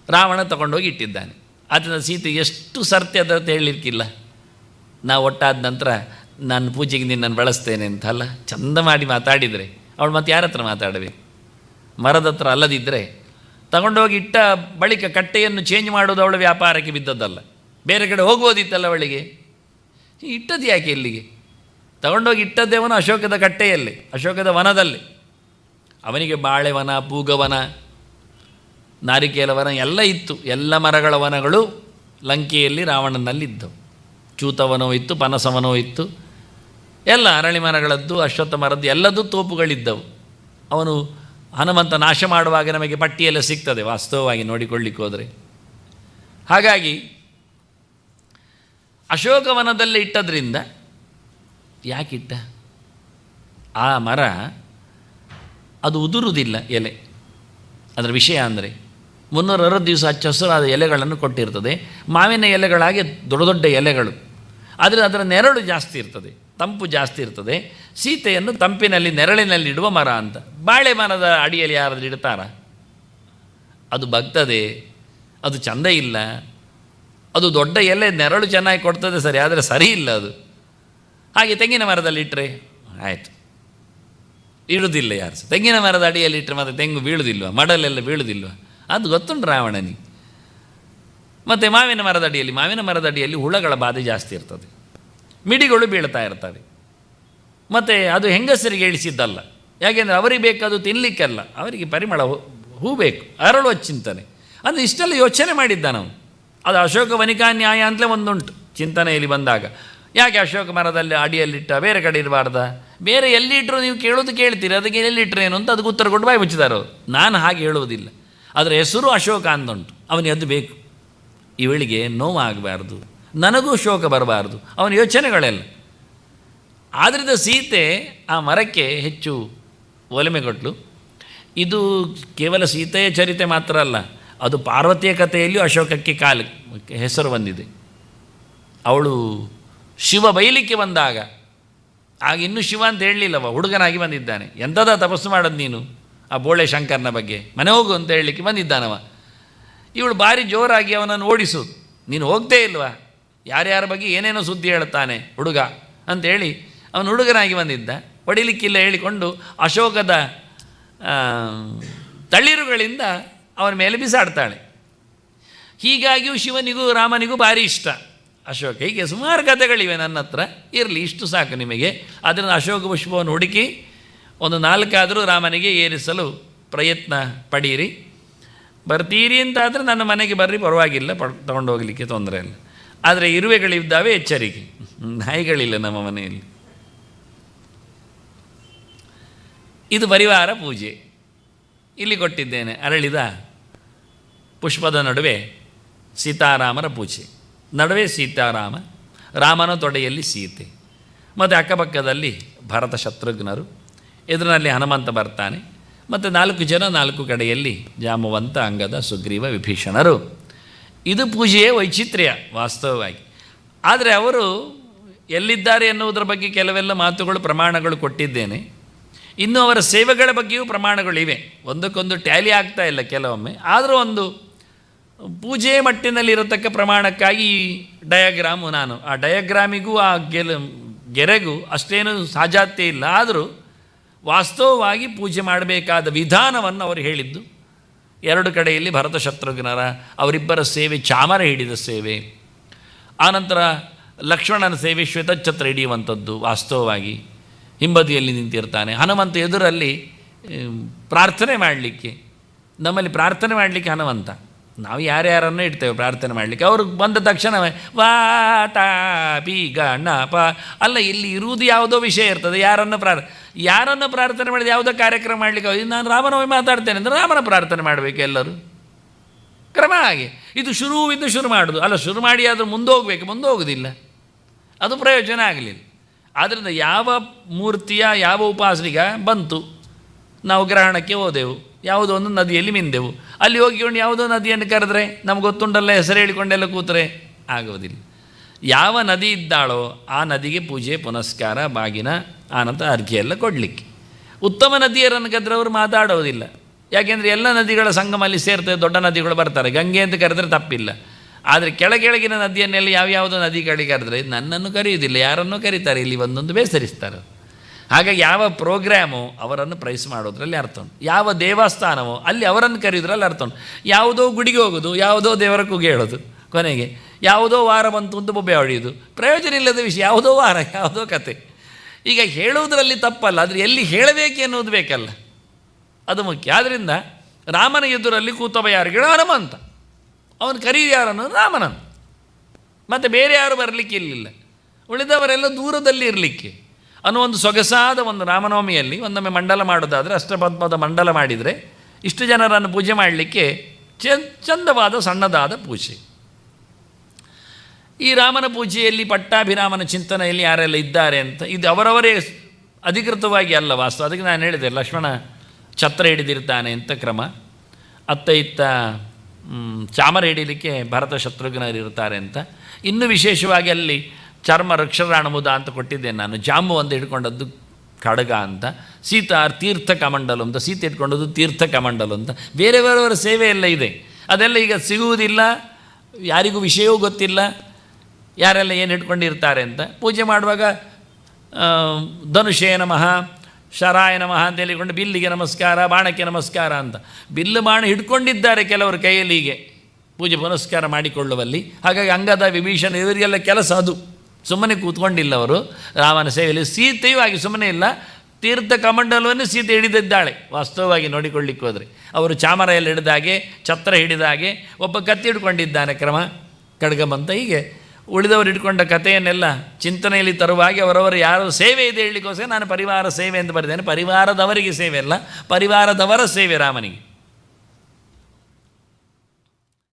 ರಾವಣ ತಗೊಂಡೋಗಿ ಇಟ್ಟಿದ್ದಾನೆ. ಅದನ್ನು ಸೀತೆ ಎಷ್ಟು ಸರ್ತಿ ಅದಂತ ಹೇಳಲಿಕ್ಕಿಲ್ಲ. ನಾವು ಒಟ್ಟಾದ ನಂತರ ನಾನು ಪೂಜೆಗೆ ನಿನ್ನನ್ನು ಬಳಸ್ತೇನೆ ಅಂತ ಅಲ್ಲ, ಚಂದ ಮಾಡಿ ಮಾತಾಡಿದರೆ ಅವಳು ಮತ್ತೆ ಯಾರ ಹತ್ರ ಮಾತಾಡಬೇಕು? ಮರದ ಹತ್ರ ಅಲ್ಲದಿದ್ದರೆ ತಗೊಂಡೋಗಿ ಇಟ್ಟ ಬಳಿಕ ಕಟ್ಟೆಯನ್ನು ಚೇಂಜ್ ಮಾಡೋದು ಅವಳ ವ್ಯಾಪಾರಕ್ಕೆ ಬಿದ್ದದ್ದಲ್ಲ. ಬೇರೆ ಕಡೆ ಹೋಗ್ಬೋದಿತ್ತಲ್ಲ ಅವಳಿಗೆ. ಇಟ್ಟದ್ದು ಯಾಕೆ ಇಲ್ಲಿಗೆ? ತಗೊಂಡೋಗಿ ಇಟ್ಟದ್ದೇವನು ಅಶೋಕದ ಕಟ್ಟೆಯಲ್ಲಿ, ಅಶೋಕದ ವನದಲ್ಲಿ. ಅವನಿಗೆ ಬಾಳೆವನ, ಪೂಗವನ, ನಾರಿಕೇಲ ವನ ಎಲ್ಲ ಇತ್ತು. ಎಲ್ಲ ಮರಗಳ ವನಗಳು ಲಂಕೆಯಲ್ಲಿ ರಾವಣನಲ್ಲಿದ್ದವು. ಚೂತವನೋ ಇತ್ತು, ಪನಸವನೋ ಇತ್ತು, ಎಲ್ಲ ಅರಳಿ ಮರಗಳದ್ದು, ಅಶ್ವತ್ಥ ಮರದ್ದು ಎಲ್ಲದೂ ತೋಪುಗಳಿದ್ದವು. ಅವನು ಹನುಮಂತ ನಾಶ ಮಾಡುವಾಗ ನಮಗೆ ಪಟ್ಟಿಯೆಲ್ಲ ಸಿಗ್ತದೆ ವಾಸ್ತವವಾಗಿ ನೋಡಿಕೊಳ್ಳಿಕ್ಕೆ ಹೋದರೆ. ಹಾಗಾಗಿ ಅಶೋಕವನದಲ್ಲಿ ಇಟ್ಟದ್ರಿಂದ ಯಾಕಿಟ್ಟ? ಆ ಮರ ಅದು ಉದುರುವುದಿಲ್ಲ ಎಲೆ. ಅದರ ವಿಷಯ ಅಂದರೆ 360 ದಿವಸ ಹಚ್ಚ ಹಸಿರಾದ ಎಲೆಗಳನ್ನು ಕೊಟ್ಟಿರ್ತದೆ. ಮಾವಿನ ಎಲೆಗಳಾಗಿ ದೊಡ್ಡ ದೊಡ್ಡ ಎಲೆಗಳು, ಆದರೆ ಅದರ ನೆರಳು ಜಾಸ್ತಿ ಇರ್ತದೆ, ತಂಪು ಜಾಸ್ತಿ ಇರ್ತದೆ. ಸೀತೆಯನ್ನು ತಂಪಿನಲ್ಲಿ ನೆರಳಿನಲ್ಲಿಡುವ ಮರ ಅಂತ. ಬಾಳೆ ಮರದ ಅಡಿಯಲ್ಲಿ ಯಾರಾದರೂ ಇಡ್ತಾರ? ಅದು ಬಗ್ತದೆ, ಅದು ಚೆಂದ ಇಲ್ಲ. ಅದು ದೊಡ್ಡ ಎಲೆ ನೆರಳು ಚೆನ್ನಾಗಿ ಕೊಡ್ತದೆ ಸರಿ, ಆದರೆ ಸರಿ ಇಲ್ಲ ಅದು. ಹಾಗೆ ತೆಂಗಿನ ಮರದಲ್ಲಿ ಇಟ್ಟರೆ ಆಯಿತು, ಇಳುವುದಿಲ್ಲ ಯಾರು ಸಹ. ತೆಂಗಿನ ಮರದ ಅಡಿಯಲ್ಲಿ ಇಟ್ಟರೆ ಮತ್ತು ತೆಂಗು ಬೀಳುವುದಿಲ್ವ, ಮಡಲೆಲ್ಲ ಬೀಳುವುದಿಲ್ವ? ಅದು ಗೊತ್ತುಂಟು ರಾವಣನಿಗೆ. ಮತ್ತು ಮಾವಿನ ಮರದ ಅಡಿಯಲ್ಲಿ ಹುಳಗಳ ಬಾಧೆ ಜಾಸ್ತಿ ಇರ್ತದೆ, ಮಿಡಿಗಳು ಬೀಳ್ತಾ ಇರ್ತವೆ. ಮತ್ತು ಅದು ಹೆಂಗಸರಿಗೆ ಇಳಿಸಿದ್ದಲ್ಲ, ಯಾಕೆಂದರೆ ಅವರಿಗೆ ಬೇಕಾದು ತಿನ್ನಲಿಕ್ಕಲ್ಲ, ಅವರಿಗೆ ಪರಿಮಳ ಹೂ ಬೇಕು, ಅರಳುವ ಚಿಂತನೆ. ಅಂದರೆ ಇಷ್ಟೆಲ್ಲ ಯೋಚನೆ ಮಾಡಿದ್ದ ನಾವು. ಅದು ಅಶೋಕ ವನಿಕಾ ನ್ಯಾಯ ಅಂತಲೇ ಒಂದುಂಟು ಚಿಂತನೆಯಲ್ಲಿ ಬಂದಾಗ. ಯಾಕೆ ಅಶೋಕ ಮರದಲ್ಲಿ ಅಡಿಯಲ್ಲಿಟ್ಟ, ಬೇರೆ ಕಡೆ ಇರಬಾರ್ದ? ಬೇರೆ ಎಲ್ಲಿಟ್ಟರು ನೀವು ಕೇಳೋದು ಕೇಳ್ತೀರಿ, ಅದಕ್ಕೆ ಎಲ್ಲಿಟ್ಟರೇನು ಅಂತ ಅದಕ್ಕೆ ಉತ್ತರ ಕೊಟ್ಟು ಬಾಯಿ ಮುಚ್ಚಿದಾರೆ ಅವರು. ನಾನು ಹಾಗೆ ಹೇಳುವುದಿಲ್ಲ. ಅದರ ಹೆಸರು ಅಶೋಕ ಅಂದುಂಟು, ಅವನಿಗೆ ಅದು ಬೇಕು. ಇವಳಿಗೆ ನೋವಾಗಬಾರ್ದು, ನನಗೂ ಶೋಕ ಬರಬಾರ್ದು, ಅವನ ಯೋಚನೆಗಳೆಲ್ಲ. ಆದ್ದರಿಂದ ಸೀತೆ ಆ ಮರಕ್ಕೆ ಹೆಚ್ಚು ಒಲಿಮೆ ಕೊಟ್ಟಳು. ಇದು ಕೇವಲ ಸೀತೆಯ ಚರಿತೆ ಮಾತ್ರ ಅಲ್ಲ, ಅದು ಪಾರ್ವತಿಯ ಕಥೆಯಲ್ಲಿಯೂ ಅಶೋಕಕ್ಕೆ ಹೆಸರು ಬಂದಿದೆ. ಅವಳು ಶಿವ ಬೈಲಿಕ್ಕೆ ಬಂದಾಗ, ಆಗ ಇನ್ನೂ ಶಿವ ಅಂತ ಹೇಳಲಿಲ್ಲವ, ಹುಡುಗನಾಗಿ ಬಂದಿದ್ದಾನೆ. ಎಂಥದ ತಪಸ್ಸು ಮಾಡೋದು ನೀನು ಆ ಬೋಳೆ ಶಂಕರನ ಬಗ್ಗೆ, ಮನೆ ಹೋಗು ಅಂತ ಹೇಳಲಿಕ್ಕೆ ಬಂದಿದ್ದಾನವ. ಇವಳು ಭಾರಿ ಜೋರಾಗಿ ಅವನನ್ನು ಓಡಿಸೋದು. ನೀನು ಹೋಗ್ತೇ ಇಲ್ವಾ, ಯಾರ್ಯಾರ ಬಗ್ಗೆ ಏನೇನೋ ಸುದ್ದಿ ಹೇಳ್ತಾನೆ ಹುಡುಗ ಅಂಥೇಳಿ ಅವನು ಹುಡುಗನಾಗಿ ಬಂದಿದ್ದ. ಹೊಡಿಲಿಕ್ಕಿಲ್ಲ ಹೇಳಿಕೊಂಡು ಅಶೋಕದ ತಳಿರುಗಳಿಂದ ಅವನ ಮೇಲೆ ಬಿಸಾಡ್ತಾಳೆ. ಹೀಗಾಗಿಯೂ ಶಿವನಿಗೂ ರಾಮನಿಗೂ ಭಾರಿ ಇಷ್ಟ ಅಶೋಕ. ಹೀಗೆ ಸುಮಾರು ಕಥೆಗಳಿವೆ ನನ್ನ ಹತ್ರ, ಇರಲಿ ಇಷ್ಟು ಸಾಕು ನಿಮಗೆ. ಅದರಿಂದ ಅಶೋಕ ಪುಷ್ಪವನ್ನು ಹುಡುಕಿ ಒಂದು 4 ರಾಮನಿಗೆ ಏರಿಸಲು ಪ್ರಯತ್ನ ಪಡೀರಿ. ಬರ್ತೀರಿ ಅಂತಾದರೆ ನನ್ನ ಮನೆಗೆ ಬರ್ರಿ, ಪರವಾಗಿಲ್ಲ, ತಗೊಂಡು ಹೋಗಲಿಕ್ಕೆ ತೊಂದರೆ ಇಲ್ಲ. ಆದರೆ ಇರುವೆಗಳಿದ್ದಾವೆ, ಎಚ್ಚರಿಕೆ, ನಾಯಿಗಳಿಲ್ಲ ನಮ್ಮ ಮನೆಯಲ್ಲಿ. ಇದು ಪರಿವಾರ ಪೂಜೆ. ಇಲ್ಲಿ ಕೊಟ್ಟಿದ್ದೇನೆ, ಅರಳಿದ ಪುಷ್ಪದ ನಡುವೆ ಸೀತಾರಾಮರ ಪೂಜೆ. ನಡುವೆ ಸೀತಾರಾಮ, ರಾಮನ ತೊಡೆಯಲ್ಲಿ ಸೀತೆ, ಮತ್ತು ಅಕ್ಕಪಕ್ಕದಲ್ಲಿ ಭರತ ಶತ್ರುಘ್ನರು, ಎದುರಿನಲ್ಲಿ ಹನುಮಂತ ಬರ್ತಾನೆ, ಮತ್ತು 4 ಜನ 4 ಕಡೆಯಲ್ಲಿ ಜಾಮವಂತ, ಅಂಗದ, ಸುಗ್ರೀವ, ವಿಭೀಷಣರು. ಇದು ಪೂಜೆಯೇ ವೈಚಿತ್ರ್ಯ ವಾಸ್ತವವಾಗಿ. ಆದರೆ ಅವರು ಎಲ್ಲಿದ್ದಾರೆ ಎನ್ನುವುದರ ಬಗ್ಗೆ ಕೆಲವೆಲ್ಲ ಮಾತುಗಳು, ಪ್ರಮಾಣಗಳು ಕೊಟ್ಟಿದ್ದೇನೆ. ಇನ್ನು ಅವರ ಸೇವೆಗಳ ಬಗ್ಗೆಯೂ ಪ್ರಮಾಣಗಳಿವೆ, ಒಂದಕ್ಕೊಂದು ಟ್ಯಾಲಿ ಆಗ್ತಾ ಇಲ್ಲ ಕೆಲವೊಮ್ಮೆ. ಆದರೂ ಒಂದು ಪೂಜೆ ಮಟ್ಟಿನಲ್ಲಿರತಕ್ಕ ಪ್ರಮಾಣಕ್ಕಾಗಿ ಈ ಡಯಾಗ್ರಾಮು, ನಾನು ಆ ಡಯಾಗ್ರಾಮಿಗೂ ಆ ಗೆರೆಗೂ ಅಷ್ಟೇನು ಸಾಜಾತ್ಯ ಇಲ್ಲ. ಆದರೂ ವಾಸ್ತವವಾಗಿ ಪೂಜೆ ಮಾಡಬೇಕಾದ ವಿಧಾನವನ್ನು ಅವರು ಹೇಳಿದ್ದು. 2 ಕಡೆಯಲ್ಲಿ ಭರತ ಶತ್ರುಘ್ನರ ಅವರಿಬ್ಬರ ಸೇವೆ, ಚಾಮರ ಹಿಡಿದ ಸೇವೆ, ಆನಂತರ ಲಕ್ಷ್ಮಣನ ಸೇವೆ ಶ್ವೇತಛತ್ರ ಹಿಡಿಯುವಂಥದ್ದು. ವಾಸ್ತವವಾಗಿ ಹಿಂಬದಿಯಲ್ಲಿ ನಿಂತಿರ್ತಾನೆ ಹನುಮಂತ, ಎದುರಲ್ಲಿ ಪ್ರಾರ್ಥನೆ ಮಾಡಲಿಕ್ಕೆ. ನಮ್ಮಲ್ಲಿ ಪ್ರಾರ್ಥನೆ ಮಾಡಲಿಕ್ಕೆ ಹನುಮಂತ, ನಾವು ಯಾರ್ಯಾರನ್ನು ಇಡ್ತೇವೆ ಪ್ರಾರ್ಥನೆ ಮಾಡಲಿಕ್ಕೆ. ಅವರು ಬಂದ ತಕ್ಷಣವೇ ವಾಟ ಪಿ ಗಣಪ ಅಲ್ಲ, ಇಲ್ಲಿ ಇರುವುದು ಯಾವುದೋ ವಿಷಯ ಇರ್ತದೆ. ಯಾರನ್ನು ಪ್ರಾರ್ಥನೆ ಮಾಡಿದ ಯಾವುದೋ ಕಾರ್ಯಕ್ರಮ ಮಾಡಲಿಕ್ಕೆ, ನಾನು ರಾಮನವಮಿ ಮಾತಾಡ್ತೇನೆ ಅಂದರೆ ರಾಮನ ಪ್ರಾರ್ಥನೆ ಮಾಡಬೇಕು ಎಲ್ಲರೂ. ಕ್ರಮ ಹಾಗೆ. ಇದು ಶುರು ಮಾಡೋದು ಅಲ್ಲ, ಶುರು ಮಾಡಿ ಆದರೂ ಮುಂದೆ ಹೋಗೋದಿಲ್ಲ, ಅದು ಪ್ರಯೋಜನ ಆಗಲಿಲ್ಲ. ಆದ್ದರಿಂದ ಯಾವ ಮೂರ್ತಿಯ ಯಾವ ಉಪಾಸನೆಗೆ ಬಂತು, ನಾವು ಗ್ರಹಣಕ್ಕೆ ಹೋದೆವು, ಯಾವುದೋ ಒಂದು ನದಿಯಲ್ಲಿ ಮಿಂದೆವು, ಅಲ್ಲಿ ಹೋಗಿಕೊಂಡು ಯಾವುದೋ ನದಿಯನ್ನು ಕರೆದ್ರೆ ನಮ್ಗೆ ಗೊತ್ತುಂಟಲ್ಲ, ಹೆಸರು ಹೇಳಿಕೊಂಡೆಲ್ಲ ಕೂತರೆ ಆಗೋದಿಲ್ಲ. ಯಾವ ನದಿ ಇದ್ದಾಳೋ ಆ ನದಿಗೆ ಪೂಜೆ, ಪುನಸ್ಕಾರ, ಬಾಗಿನ, ಆನಂತರ ಅರ್ಘ್ಯ ಎಲ್ಲ ಕೊಡಲಿಕ್ಕೆ. ಉತ್ತಮ ನದಿಯರನ್ನು ಕರೆದ್ರೆ ಅವರು ಮಾತಾಡೋದಿಲ್ಲ, ಯಾಕೆಂದರೆ ಎಲ್ಲ ನದಿಗಳ ಸಂಗಮಲ್ಲಿ ಸೇರ್ತದೆ. ದೊಡ್ಡ ನದಿಗಳು ಬರ್ತಾರೆ, ಗಂಗೆ ಅಂತ ಕರೆದ್ರೆ ತಪ್ಪಿಲ್ಲ. ಆದರೆ ಕೆಳಗಿನ ನದಿಯನ್ನೆಲ್ಲ ಯಾವ್ಯಾವುದೋ ನದಿಗಳಿಗೆ ಕರೆದ್ರೆ ನನ್ನನ್ನು ಕರೆಯುವುದಿಲ್ಲ, ಯಾರನ್ನೂ ಕರೀತಾರೆ, ಇಲ್ಲಿ ಒಂದೊಂದು ಬೇಸರಿಸ್ತಾರೆ. ಹಾಗಾಗಿ ಯಾವ ಪ್ರೋಗ್ರಾಮು ಅವರನ್ನು ಪ್ರೈಸ್ ಮಾಡೋದ್ರಲ್ಲಿ ಅರ್ಥ ಉಂಟು, ಯಾವ ದೇವಸ್ಥಾನವೋ ಅಲ್ಲಿ ಅವರನ್ನು ಕರೆಯೋದ್ರಲ್ಲಿ ಅರ್ಥ ಉಂಟು. ಯಾವುದೋ ಗುಡಿಗೆ ಹೋಗೋದು, ಯಾವುದೋ ದೇವರ ಕೂಗಿ ಹೇಳೋದು, ಕೊನೆಗೆ ಯಾವುದೋ ವಾರ ಬಂತು ಅಂತ ಬೊಬ್ಬೆ ಹೊಡೆಯೋದು, ಪ್ರಯೋಜನ ಇಲ್ಲದ ವಿಷಯ, ಯಾವುದೋ ವಾರ, ಯಾವುದೋ ಕತೆ. ಈಗ ಹೇಳುವುದರಲ್ಲಿ ತಪ್ಪಲ್ಲ, ಆದರೆ ಎಲ್ಲಿ ಹೇಳಬೇಕು ಎನ್ನುವುದು ಬೇಕಲ್ಲ, ಅದು ಮುಖ್ಯ. ಆದ್ದರಿಂದ ರಾಮನ ಎದುರಲ್ಲಿ ಕೂತವ ಯಾರಿಗೆ? ಹನುಮಂತ. ಅವನು ಕರೀದು ಯಾರನ್ನು? ರಾಮನನ್ನು. ಮತ್ತು ಬೇರೆ ಯಾರು ಬರಲಿಕ್ಕೆ ಇರಲಿಲ್ಲ, ಉಳಿದವರೆಲ್ಲ ದೂರದಲ್ಲಿ ಇರಲಿಕ್ಕೆ ಅನ್ನೋ ಒಂದು ಸೊಗಸಾದ ಒಂದು ರಾಮನವಮಿಯಲ್ಲಿ ಒಂದೊಮ್ಮೆ ಮಂಡಲ ಮಾಡೋದಾದರೆ, ಅಷ್ಟಪದ್ಮದ ಮಂಡಲ ಮಾಡಿದರೆ ಇಷ್ಟು ಜನರನ್ನು ಪೂಜೆ ಮಾಡಲಿಕ್ಕೆ ಚಂದವಾದ ಸಣ್ಣದಾದ ಪೂಜೆ. ಈ ರಾಮನ ಪೂಜೆಯಲ್ಲಿ ಪಟ್ಟಾಭಿರಾಮನ ಚಿಂತನೆಯಲ್ಲಿ ಯಾರೆಲ್ಲ ಇದ್ದಾರೆ ಅಂತ ಇದು ಅವರವರೇ ಅಧಿಕೃತವಾಗಿ ಅಲ್ಲ ವಾಸ್ತು. ಅದಕ್ಕೆ ನಾನು ಹೇಳಿದೆ ಲಕ್ಷ್ಮಣ ಛತ್ರ ಹಿಡಿದಿರ್ತಾನೆ ಅಂತ ಕ್ರಮ, ಅತ್ತ ಇತ್ತ ಚಾಮರ ಹಿಡೀಲಿಕ್ಕೆ ಭರತ ಶತ್ರುಘ್ನರಿರ್ತಾರೆ ಅಂತ. ಇನ್ನೂ ವಿಶೇಷವಾಗಿ ಅಲ್ಲಿ ಚರ್ಮ ರಕ್ಷರಾಣಮುದ ಅಂತ ಕೊಟ್ಟಿದ್ದೇನೆ ನಾನು, ಜಾಂಬು ಒಂದು ಹಿಡ್ಕೊಂಡದ್ದು ಖಡ್ಗ ಅಂತ, ಸೀತಾ ತೀರ್ಥ ಕಮಂಡಲು ಅಂತ, ಸೀತೆ ಇಟ್ಕೊಂಡದ್ದು ತೀರ್ಥ ಕಮಂಡಲು ಅಂತ. ಬೇರೆ ಬೇರೆಯವರ ಸೇವೆ ಎಲ್ಲ ಇದೆ, ಅದೆಲ್ಲ ಈಗ ಸಿಗುವುದಿಲ್ಲ, ಯಾರಿಗೂ ವಿಷಯವೂ ಗೊತ್ತಿಲ್ಲ ಯಾರೆಲ್ಲ ಏನು ಹಿಡ್ಕೊಂಡಿರ್ತಾರೆ ಅಂತ. ಪೂಜೆ ಮಾಡುವಾಗ ಧನುಷೇ ನಮಃ ಶರಾಯ ನಮಃ ಅಂತ ಹೇಳಿಕೊಂಡು ಬಿಲ್ಲಿಗೆ ನಮಸ್ಕಾರ, ಬಾಣಕ್ಕೆ ನಮಸ್ಕಾರ ಅಂತ. ಬಿಲ್ಲು ಬಾಣ ಹಿಡ್ಕೊಂಡಿದ್ದಾರೆ ಕೆಲವರು ಕೈಯಲ್ಲಿ ಹೀಗೆ ಪೂಜೆ ಪುನಸ್ಕಾರ ಮಾಡಿಕೊಳ್ಳುವಲ್ಲಿ. ಹಾಗಾಗಿ ಅಂಗದ ವಿಭೀಷಣ ಇವರಿಗೆಲ್ಲ ಕೆಲಸ ಅದು, ಸುಮ್ಮನೆ ಕೂತ್ಕೊಂಡಿಲ್ಲ ಅವರು ರಾಮನ ಸೇವೆಯಲ್ಲಿ. ಸೀತೆಯೂ ಹಾಗೆ ಸುಮ್ಮನೆ ಇಲ್ಲ, ತೀರ್ಥ ಕಮಂಡಲವನ್ನು ಸೀತೆ ಹಿಡಿದಿದ್ದಾಳೆ ವಾಸ್ತವವಾಗಿ ನೋಡಿಕೊಳ್ಳಿಕ್ಕೆ ಹೋದರೆ. ಅವರು ಚಾಮರ ಎಲ್ಲ ಹಿಡಿದಾಗೆ, ಛತ್ರ ಹಿಡಿದಾಗೆ, ಒಬ್ಬ ಕತ್ತಿ ಹಿಡ್ಕೊಂಡಿದ್ದಾನೆ ಕ್ರಮ ಖಡ್ಗಮಂತ. ಹೀಗೆ ಉಳಿದವರು ಇಟ್ಕೊಂಡ ಕಥೆಯನ್ನೆಲ್ಲ ಚಿಂತನೆಯಲ್ಲಿ ತರುವಾಗಿ ಅವರವರು ಯಾರು ಸೇವೆ ಇದೆ ಹೇಳಲಿಕ್ಕೋಸ್ಕರ ನಾನು ಪರಿವಾರ ಸೇವೆ ಅಂತ ಬರೆದೇನೆ. ಪರಿವಾರದವರಿಗೆ ಸೇವೆ ಅಲ್ಲ, ಪರಿವಾರದವರ ಸೇವೆ ರಾಮನಿಗೆ.